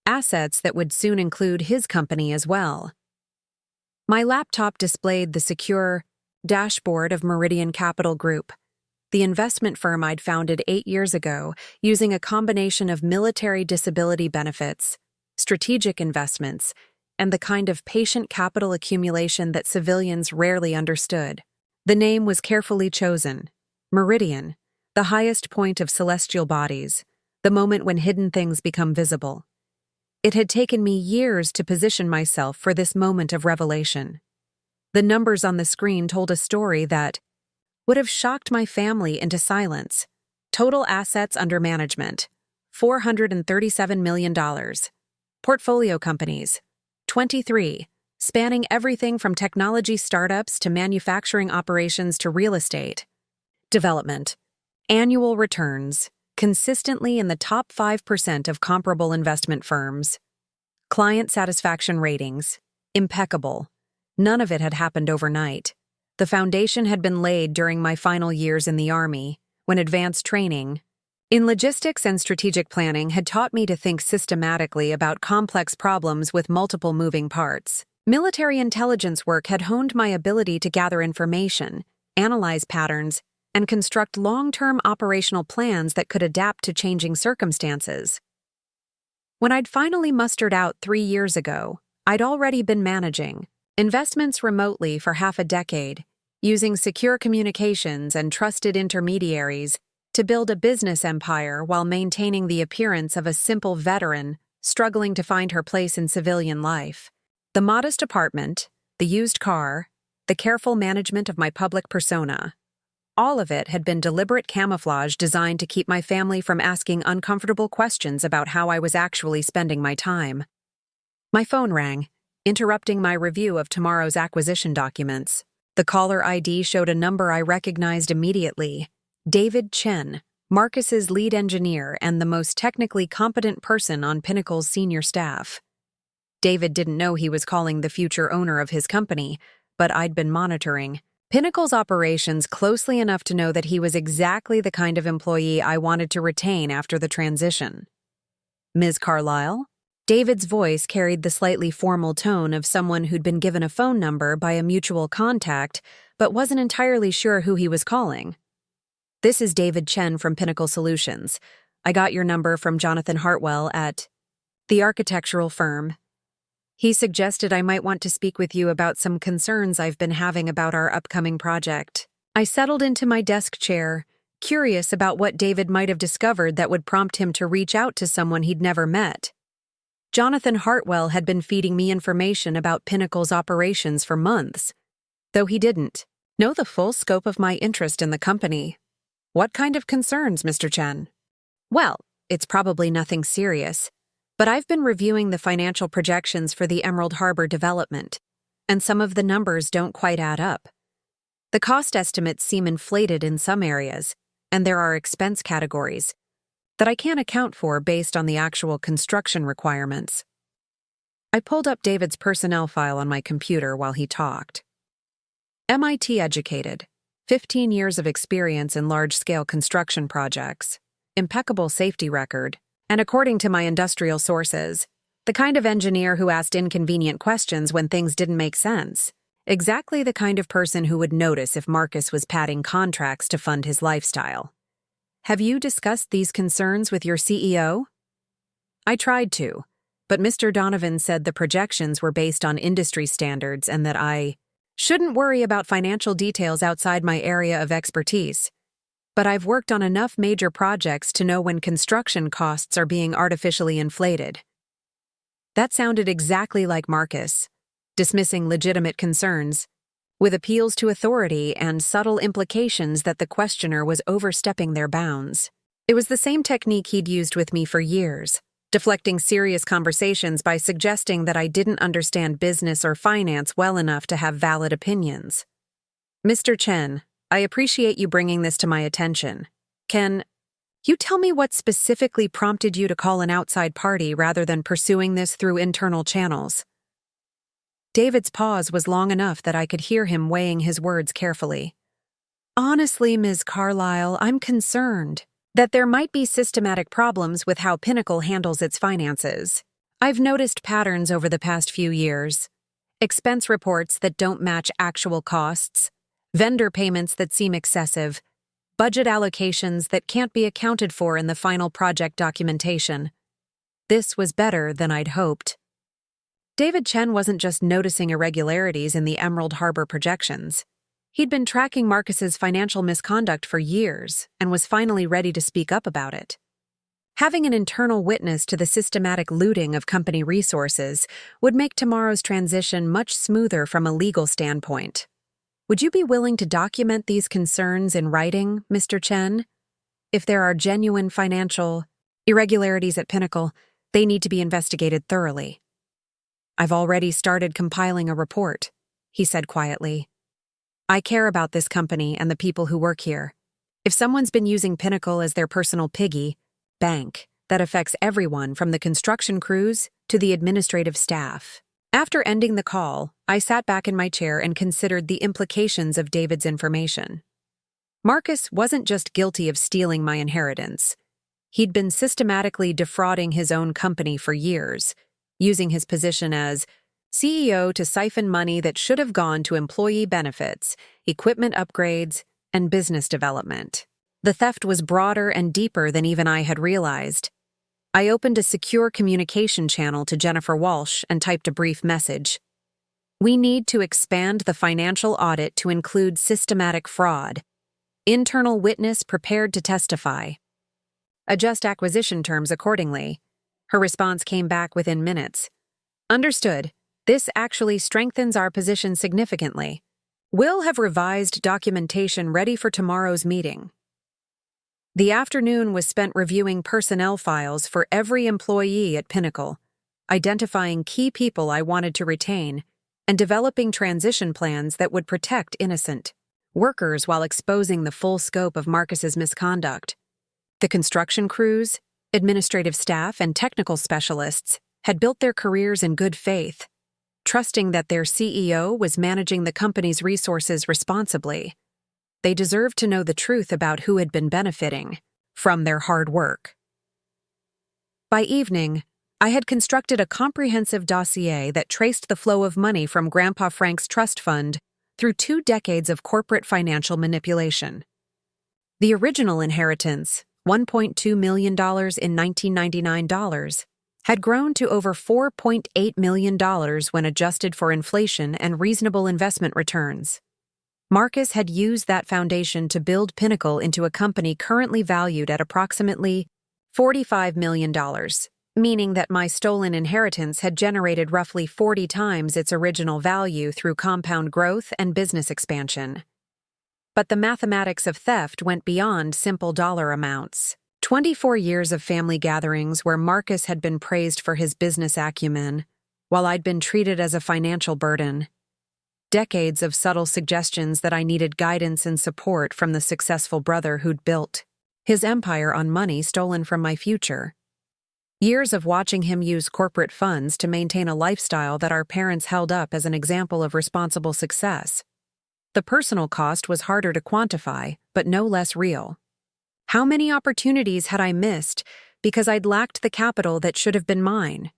Assets that would soon include his company as well. My laptop displayed the secure dashboard of Meridian Capital Group, the investment firm I'd founded 8 years ago using a combination of military disability benefits, strategic investments, and the kind of patient capital accumulation that civilians rarely understood. The name was carefully chosen. Meridian, the highest point of celestial bodies, the moment when hidden things become visible. It had taken me years to position myself for this moment of revelation. The numbers on the screen told a story that would have shocked my family into silence. Total assets under management, $437 million. Portfolio companies, 23, spanning everything from technology startups to manufacturing operations to real estate. Development. Annual returns, consistently in the top 5% of comparable investment firms. Client satisfaction ratings, impeccable. None of it had happened overnight. The foundation had been laid during my final years in the Army, when advanced training in logistics and strategic planning had taught me to think systematically about complex problems with multiple moving parts. Military intelligence work had honed my ability to gather information, analyze patterns, and construct long-term operational plans that could adapt to changing circumstances. When I'd finally mustered out 3 years ago, I'd already been managing investments remotely for half a decade, using secure communications and trusted intermediaries to build a business empire while maintaining the appearance of a simple veteran struggling to find her place in civilian life. The modest apartment, the used car, the careful management of my public persona, all of it had been deliberate camouflage designed to keep my family from asking uncomfortable questions about how I was actually spending my time. My phone rang, interrupting my review of tomorrow's acquisition documents. The caller ID showed a number I recognized immediately. David Chen, Marcus's lead engineer and the most technically competent person on Pinnacle's senior staff. David didn't know he was calling the future owner of his company, but I'd been monitoring Pinnacle's operations closely enough to know that he was exactly the kind of employee I wanted to retain after the transition. Ms. Carlyle? David's voice carried the slightly formal tone of someone who'd been given a phone number by a mutual contact but wasn't entirely sure who he was calling. This is David Chen from Pinnacle Solutions. I got your number from Jonathan Hartwell at the architectural firm. He suggested I might want to speak with you about some concerns I've been having about our upcoming project. I settled into my desk chair, curious about what David might have discovered that would prompt him to reach out to someone he'd never met. Jonathan Hartwell had been feeding me information about Pinnacle's operations for months, though he didn't know the full scope of my interest in the company. What kind of concerns, Mr. Chen? Well, it's probably nothing serious, but I've been reviewing the financial projections for the Emerald Harbor development, and some of the numbers don't quite add up. The cost estimates seem inflated in some areas, and there are expense categories that I can't account for based on the actual construction requirements. I pulled up David's personnel file on my computer while he talked. MIT educated, 15 years of experience in large-scale construction projects, impeccable safety record, and according to my industrial sources, the kind of engineer who asked inconvenient questions when things didn't make sense. Exactly the kind of person who would notice if Marcus was padding contracts to fund his lifestyle. Have you discussed these concerns with your CEO? I tried to, but Mr. Donovan said the projections were based on industry standards and that I shouldn't worry about financial details outside my area of expertise. But I've worked on enough major projects to know when construction costs are being artificially inflated. That sounded exactly like Marcus, dismissing legitimate concerns, with appeals to authority and subtle implications that the questioner was overstepping their bounds. It was the same technique he'd used with me for years, deflecting serious conversations by suggesting that I didn't understand business or finance well enough to have valid opinions. Mr. Chen, I appreciate you bringing this to my attention. Can you tell me what specifically prompted you to call an outside party rather than pursuing this through internal channels? David's pause was long enough that I could hear him weighing his words carefully. Honestly, Ms. Carlyle, I'm concerned that there might be systematic problems with how Pinnacle handles its finances. I've noticed patterns over the past few years. Expense reports that don't match actual costs, vendor payments that seem excessive, budget allocations that can't be accounted for in the final project documentation. This was better than I'd hoped. David Chen wasn't just noticing irregularities in the Emerald Harbor projections. He'd been tracking Marcus's financial misconduct for years and was finally ready to speak up about it. Having an internal witness to the systematic looting of company resources would make tomorrow's transition much smoother from a legal standpoint. Would you be willing to document these concerns in writing, Mr. Chen? If there are genuine financial irregularities at Pinnacle, they need to be investigated thoroughly. "I've already started compiling a report," he said quietly. "I care about this company and the people who work here. If someone's been using Pinnacle as their personal piggy bank, that affects everyone from the construction crews to the administrative staff." After ending the call, I sat back in my chair and considered the implications of David's information. Marcus wasn't just guilty of stealing my inheritance. He'd been systematically defrauding his own company for years, using his position as CEO to siphon money that should have gone to employee benefits, equipment upgrades, and business development. The theft was broader and deeper than even I had realized. I opened a secure communication channel to Jennifer Walsh and typed a brief message. "We need to expand the financial audit to include systematic fraud. Internal witness prepared to testify. Adjust acquisition terms accordingly." Her response came back within minutes. "Understood. This actually strengthens our position significantly. We'll have revised documentation ready for tomorrow's meeting." The afternoon was spent reviewing personnel files for every employee at Pinnacle, identifying key people I wanted to retain, and developing transition plans that would protect innocent workers while exposing the full scope of Marcus's misconduct. The construction crews, administrative staff, and technical specialists had built their careers in good faith, trusting that their CEO was managing the company's resources responsibly. They deserved to know the truth about who had been benefiting from their hard work. By evening, I had constructed a comprehensive dossier that traced the flow of money from Grandpa Frank's trust fund through 2 decades of corporate financial manipulation. The original inheritance, $1.2 million in 1999 dollars, had grown to over $4.8 million when adjusted for inflation and reasonable investment returns. Marcus had used that foundation to build Pinnacle into a company currently valued at approximately $45 million, meaning that my stolen inheritance had generated roughly 40 times its original value through compound growth and business expansion. But the mathematics of theft went beyond simple dollar amounts. 24 years of family gatherings where Marcus had been praised for his business acumen, while I'd been treated as a financial burden. Decades of subtle suggestions that I needed guidance and support from the successful brother who'd built his empire on money stolen from my future. Years of watching him use corporate funds to maintain a lifestyle that our parents held up as an example of responsible success. The personal cost was harder to quantify, but no less real. How many opportunities had I missed because I'd lacked the capital that should have been mine?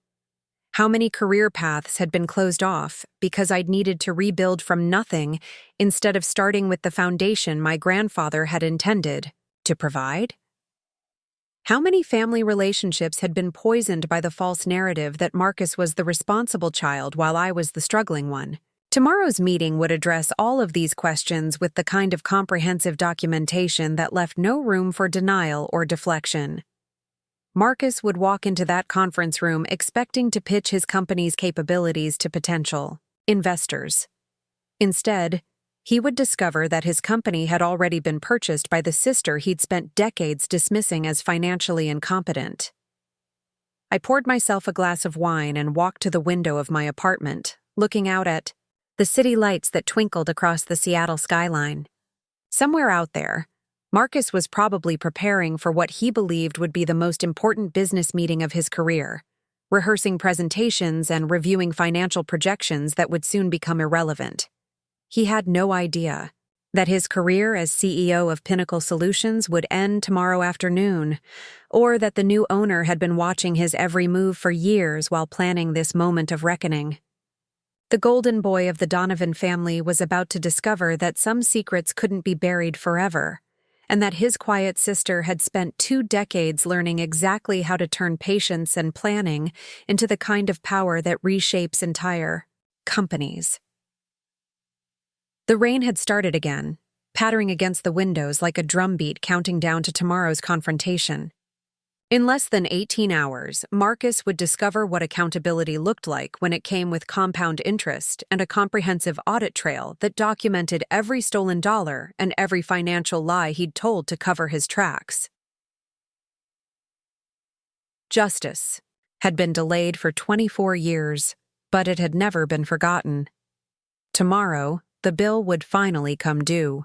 How many career paths had been closed off because I'd needed to rebuild from nothing instead of starting with the foundation my grandfather had intended to provide? How many family relationships had been poisoned by the false narrative that Marcus was the responsible child while I was the struggling one? Tomorrow's meeting would address all of these questions with the kind of comprehensive documentation that left no room for denial or deflection. Marcus would walk into that conference room expecting to pitch his company's capabilities to potential investors. Instead, he would discover that his company had already been purchased by the sister he'd spent decades dismissing as financially incompetent. I poured myself a glass of wine and walked to the window of my apartment, looking out at the city lights that twinkled across the Seattle skyline. Somewhere out there, Marcus was probably preparing for what he believed would be the most important business meeting of his career, rehearsing presentations and reviewing financial projections that would soon become irrelevant. He had no idea that his career as CEO of Pinnacle Solutions would end tomorrow afternoon, or that the new owner had been watching his every move for years while planning this moment of reckoning. The golden boy of the Donovan family was about to discover that some secrets couldn't be buried forever, and that his quiet sister had spent 2 decades learning exactly how to turn patience and planning into the kind of power that reshapes entire companies. The rain had started again, pattering against the windows like a drumbeat counting down to tomorrow's confrontation. In less than 18 hours, Marcus would discover what accountability looked like when it came with compound interest and a comprehensive audit trail that documented every stolen dollar and every financial lie he'd told to cover his tracks. Justice had been delayed for 24 years, but it had never been forgotten. Tomorrow, the bill would finally come due.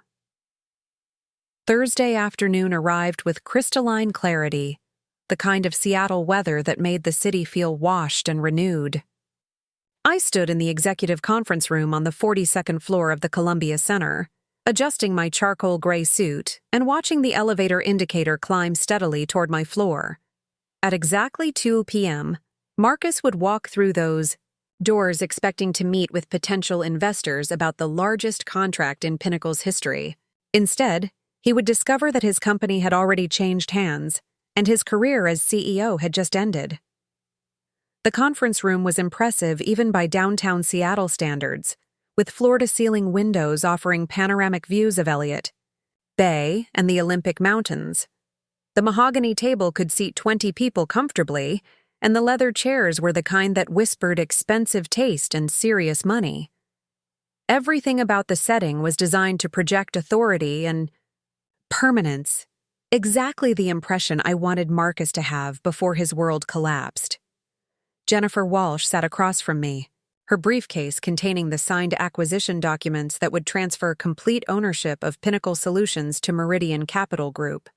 Thursday afternoon arrived with crystalline clarity, the kind of Seattle weather that made the city feel washed and renewed. I stood in the executive conference room on the 42nd floor of the Columbia Center, adjusting my charcoal gray suit and watching the elevator indicator climb steadily toward my floor. At exactly 2 p.m., Marcus would walk through those doors expecting to meet with potential investors about the largest contract in Pinnacle's history. Instead, he would discover that his company had already changed hands, and his career as CEO had just ended. The conference room was impressive even by downtown Seattle standards, with floor-to-ceiling windows offering panoramic views of Elliott Bay and the Olympic Mountains. The mahogany table could seat 20 people comfortably, and the leather chairs were the kind that whispered expensive taste and serious money. Everything about the setting was designed to project authority and permanence, exactly the impression I wanted Marcus to have before his world collapsed. Jennifer Walsh sat across from me, her briefcase containing the signed acquisition documents that would transfer complete ownership of Pinnacle Solutions to Meridian Capital Group.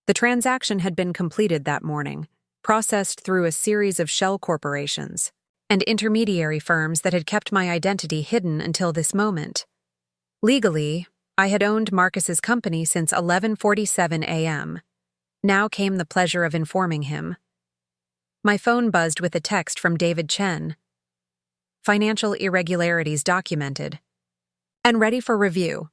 The transaction had been completed that morning, processed through a series of shell corporations and intermediary firms that had kept my identity hidden until this moment. Legally, I had owned Marcus's company since 11:47 a.m. Now came the pleasure of informing him. My phone buzzed with a text from David Chen. Financial irregularities documented. And ready for review.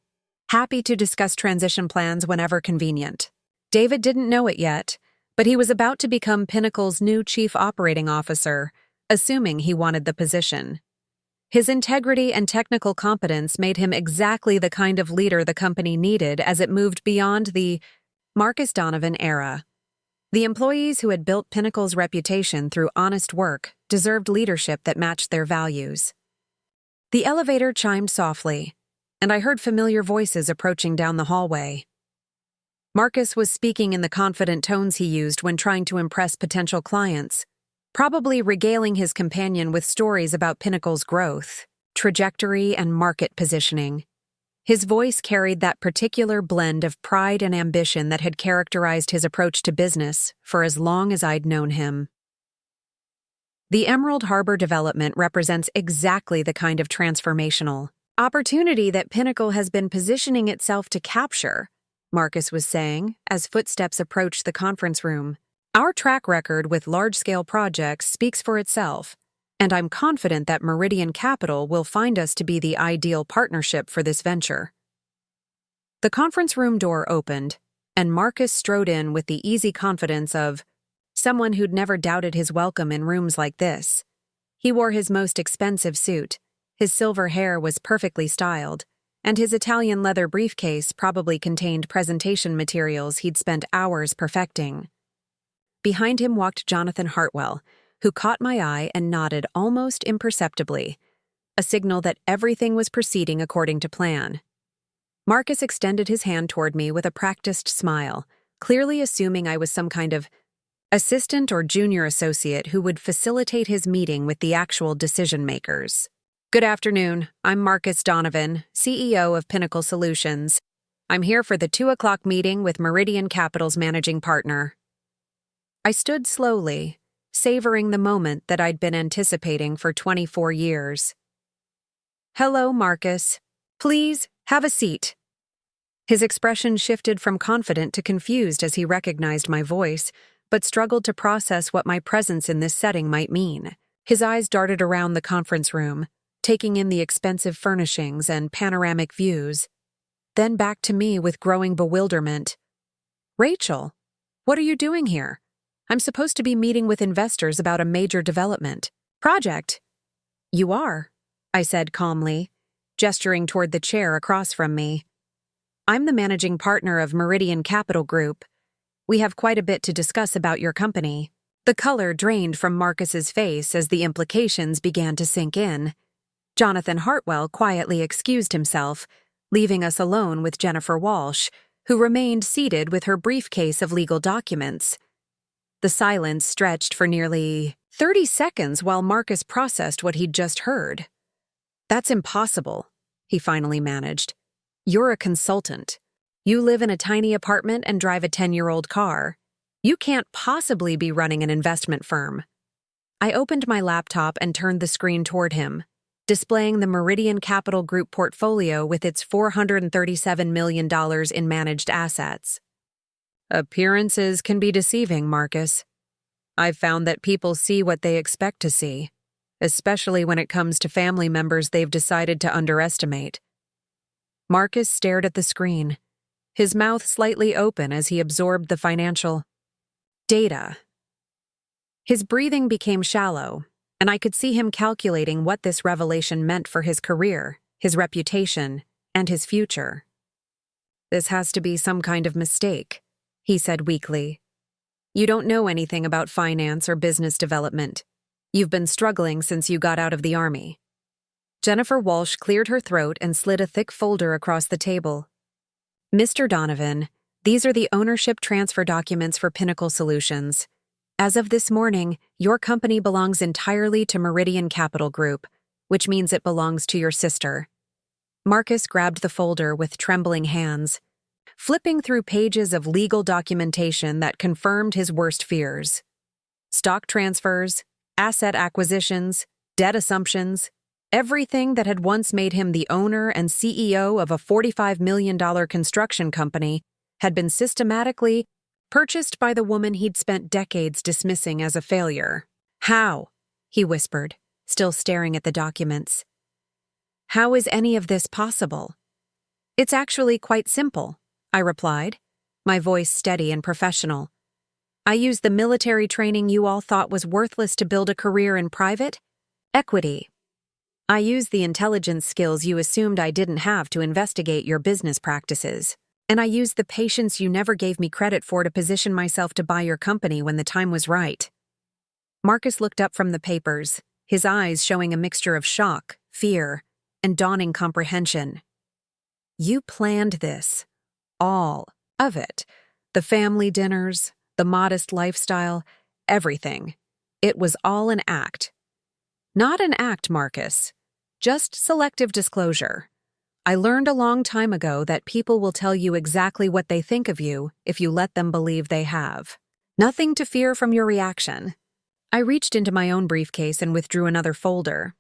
Happy to discuss transition plans whenever convenient. David didn't know it yet, but he was about to become Pinnacle's new chief operating officer, assuming he wanted the position. His integrity and technical competence made him exactly the kind of leader the company needed as it moved beyond the Marcus Donovan era. The employees who had built Pinnacle's reputation through honest work deserved leadership that matched their values. The elevator chimed softly, and I heard familiar voices approaching down the hallway. Marcus was speaking in the confident tones he used when trying to impress potential clients, probably regaling his companion with stories about Pinnacle's growth, trajectory, and market positioning. His voice carried that particular blend of pride and ambition that had characterized his approach to business for as long as I'd known him. The Emerald Harbor development represents exactly the kind of transformational opportunity that Pinnacle has been positioning itself to capture, Marcus was saying as footsteps approached the conference room. Our track record with large-scale projects speaks for itself, and I'm confident that Meridian Capital will find us to be the ideal partnership for this venture. The conference room door opened, and Marcus strode in with the easy confidence of someone who'd never doubted his welcome in rooms like this. He wore his most expensive suit, his silver hair was perfectly styled, and his Italian leather briefcase probably contained presentation materials he'd spent hours perfecting. Behind him walked Jonathan Hartwell, who caught my eye and nodded almost imperceptibly, a signal that everything was proceeding according to plan. Marcus extended his hand toward me with a practiced smile, clearly assuming I was some kind of assistant or junior associate who would facilitate his meeting with the actual decision-makers. Good afternoon, I'm Marcus Donovan, CEO of Pinnacle Solutions. I'm here for the 2 o'clock meeting with Meridian Capital's managing partner. I stood slowly, savoring the moment that I'd been anticipating for 24 years. Hello, Marcus. Please, have a seat. His expression shifted from confident to confused as he recognized my voice, but struggled to process what my presence in this setting might mean. His eyes darted around the conference room, taking in the expensive furnishings and panoramic views, then back to me with growing bewilderment. Rachel, what are you doing here? I'm supposed to be meeting with investors about a major development project. You are, I said calmly, gesturing toward the chair across from me. I'm the managing partner of Meridian Capital Group. We have quite a bit to discuss about your company. The color drained from Marcus's face as the implications began to sink in. Jonathan Hartwell quietly excused himself, leaving us alone with Jennifer Walsh, who remained seated with her briefcase of legal documents. The silence stretched for nearly 30 seconds while Marcus processed what he'd just heard. That's impossible, he finally managed. You're a consultant. You live in a tiny apartment and drive a 10-year-old car. You can't possibly be running an investment firm. I opened my laptop and turned the screen toward him, displaying the Meridian Capital Group portfolio with its $437 million in managed assets. Appearances can be deceiving, Marcus. I've found that people see what they expect to see, especially when it comes to family members they've decided to underestimate. Marcus stared at the screen, his mouth slightly open as he absorbed the financial data. His breathing became shallow, and I could see him calculating what this revelation meant for his career, his reputation, and his future. This has to be some kind of mistake, he said weakly. You don't know anything about finance or business development. You've been struggling since you got out of the Army. Jennifer Walsh cleared her throat and slid a thick folder across the table. Mr. Donovan, these are the ownership transfer documents for Pinnacle Solutions. As of this morning, your company belongs entirely to Meridian Capital Group, which means it belongs to your sister. Marcus grabbed the folder with trembling hands, flipping through pages of legal documentation that confirmed his worst fears. Stock transfers, asset acquisitions, debt assumptions, everything that had once made him the owner and CEO of a $45 million construction company had been systematically purchased by the woman he'd spent decades dismissing as a failure. How? He whispered, still staring at the documents. How is any of this possible? It's actually quite simple, I replied, my voice steady and professional. I used the military training you all thought was worthless to build a career in private equity. I used the intelligence skills you assumed I didn't have to investigate your business practices. And I used the patience you never gave me credit for to position myself to buy your company when the time was right. Marcus looked up from the papers, his eyes showing a mixture of shock, fear, and dawning comprehension. You planned this. All of it. The family dinners, the modest lifestyle, everything. It was all an act. Not an act, Marcus. Just selective disclosure. I learned a long time ago that people will tell you exactly what they think of you if you let them believe they have. Nothing to fear from your reaction. I reached into my own briefcase and withdrew another folder.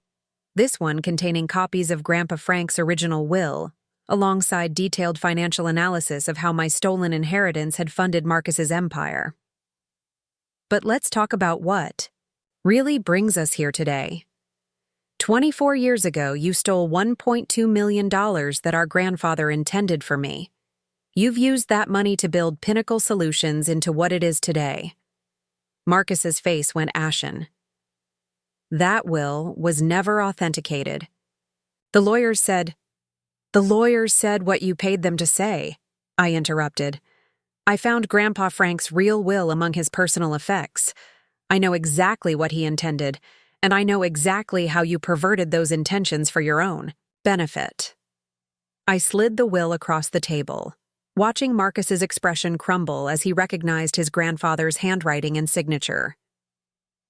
This one containing copies of Grandpa Frank's original will, alongside detailed financial analysis of how my stolen inheritance had funded Marcus's empire. But let's talk about what really brings us here today. 24 years ago, you stole $1.2 million that our grandfather intended for me. You've used that money to build Pinnacle Solutions into what it is today. Marcus's face went ashen. That will was never authenticated. The lawyers said what you paid them to say, I interrupted. I found Grandpa Frank's real will among his personal effects. I know exactly what he intended, and I know exactly how you perverted those intentions for your own benefit. I slid the will across the table, watching Marcus's expression crumble as he recognized his grandfather's handwriting and signature.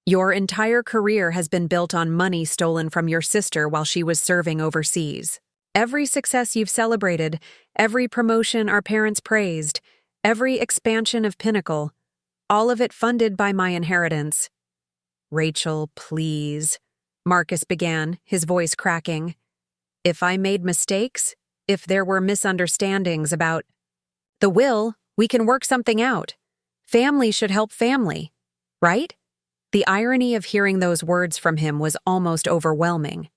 Your entire career has been built on money stolen from your sister while she was serving overseas. Every success you've celebrated, every promotion our parents praised, every expansion of Pinnacle, all of it funded by my inheritance. Rachel, please, Marcus began, his voice cracking. If I made mistakes, if there were misunderstandings about the will, we can work something out. Family should help family, right? The irony of hearing those words from him was almost overwhelming.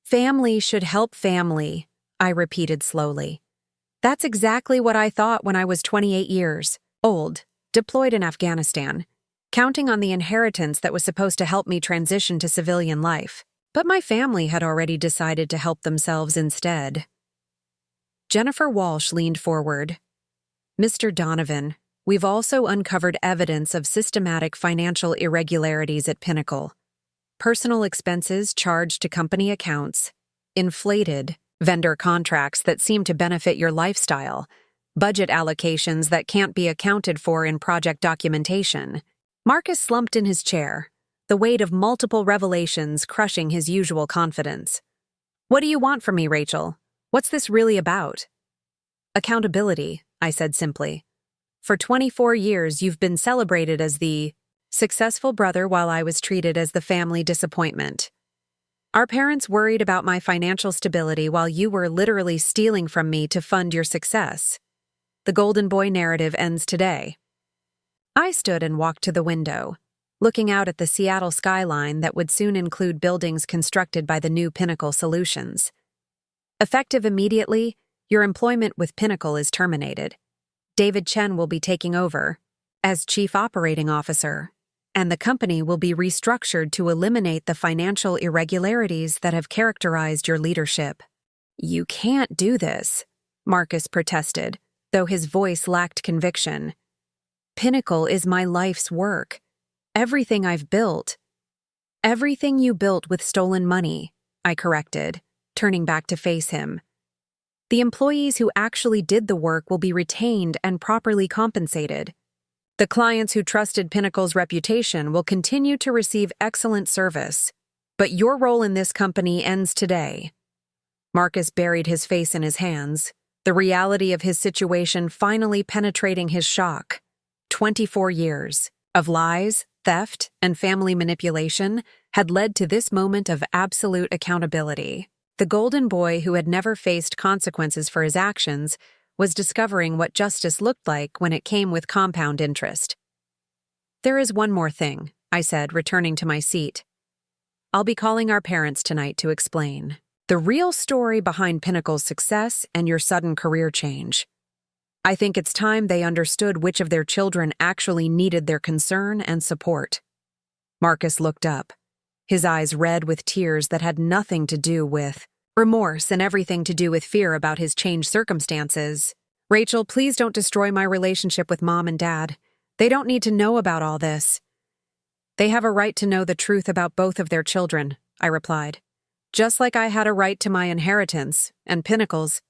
Family should help family, I repeated slowly. That's exactly what I thought when I was 28 years old, deployed in Afghanistan, counting on the inheritance that was supposed to help me transition to civilian life. But my family had already decided to help themselves instead. Jennifer Walsh leaned forward. Mr. Donovan, we've also uncovered evidence of systematic financial irregularities at Pinnacle. Personal expenses charged to company accounts, inflated vendor contracts that seem to benefit your lifestyle, budget allocations that can't be accounted for in project documentation. Marcus slumped in his chair, the weight of multiple revelations crushing his usual confidence. "What do you want from me, Rachel? What's this really about?" "Accountability," I said simply. "For 24 years, you've been celebrated as the successful brother while I was treated as the family disappointment. Our parents worried about my financial stability while you were literally stealing from me to fund your success. The golden boy narrative ends today." I stood and walked to the window, looking out at the Seattle skyline that would soon include buildings constructed by the new Pinnacle Solutions. "Effective immediately, your employment with Pinnacle is terminated. David Chen will be taking over as Chief Operating Officer, and the company will be restructured to eliminate the financial irregularities that have characterized your leadership." "You can't do this," Marcus protested, though his voice lacked conviction. "Pinnacle is my life's work. Everything I've built." "Everything you built with stolen money," I corrected, turning back to face him. "The employees who actually did the work will be retained and properly compensated. The clients who trusted Pinnacle's reputation will continue to receive excellent service, but your role in this company ends today." Marcus buried his face in his hands, the reality of his situation finally penetrating his shock. 24 years of lies, theft, and family manipulation had led to this moment of absolute accountability. The golden boy who had never faced consequences for his actions was discovering what justice looked like when it came with compound interest. "There is one more thing," I said, returning to my seat. "I'll be calling our parents tonight to explain the real story behind Pinnacle's success and your sudden career change. I think it's time they understood which of their children actually needed their concern and support." Marcus looked up, his eyes red with tears that had nothing to do with remorse and everything to do with fear about his changed circumstances. "Rachel, please don't destroy my relationship with Mom and Dad. They don't need to know about all this." "They have a right to know the truth about both of their children," I replied. "Just like I had a right to my inheritance, and Pinnacle's.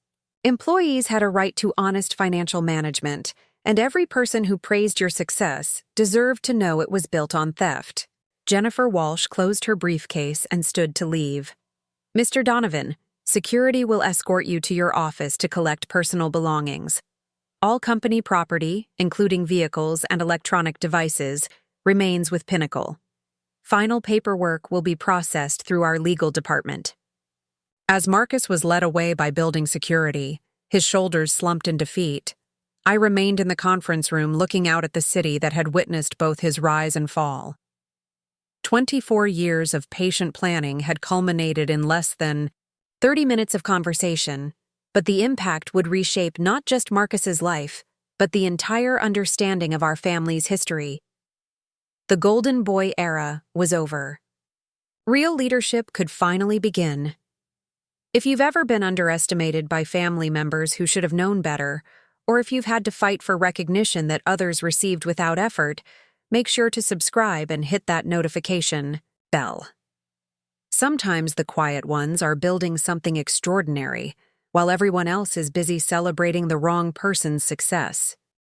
Employees had a right to honest financial management, and every person who praised your success deserved to know it was built on theft." Jennifer Walsh closed her briefcase and stood to leave. "Mr. Donovan, security will escort you to your office to collect personal belongings. All company property, including vehicles and electronic devices, remains with Pinnacle. Final paperwork will be processed through our legal department." As Marcus was led away by building security, his shoulders slumped in defeat, I remained in the conference room looking out at the city that had witnessed both his rise and fall. 24 years of patient planning had culminated in less than 30 minutes of conversation, but the impact would reshape not just Marcus's life, but the entire understanding of our family's history. The golden boy era was over. Real leadership could finally begin. If you've ever been underestimated by family members who should have known better, or if you've had to fight for recognition that others received without effort, make sure to subscribe and hit that notification bell. Sometimes the quiet ones are building something extraordinary, while everyone else is busy celebrating the wrong person's success.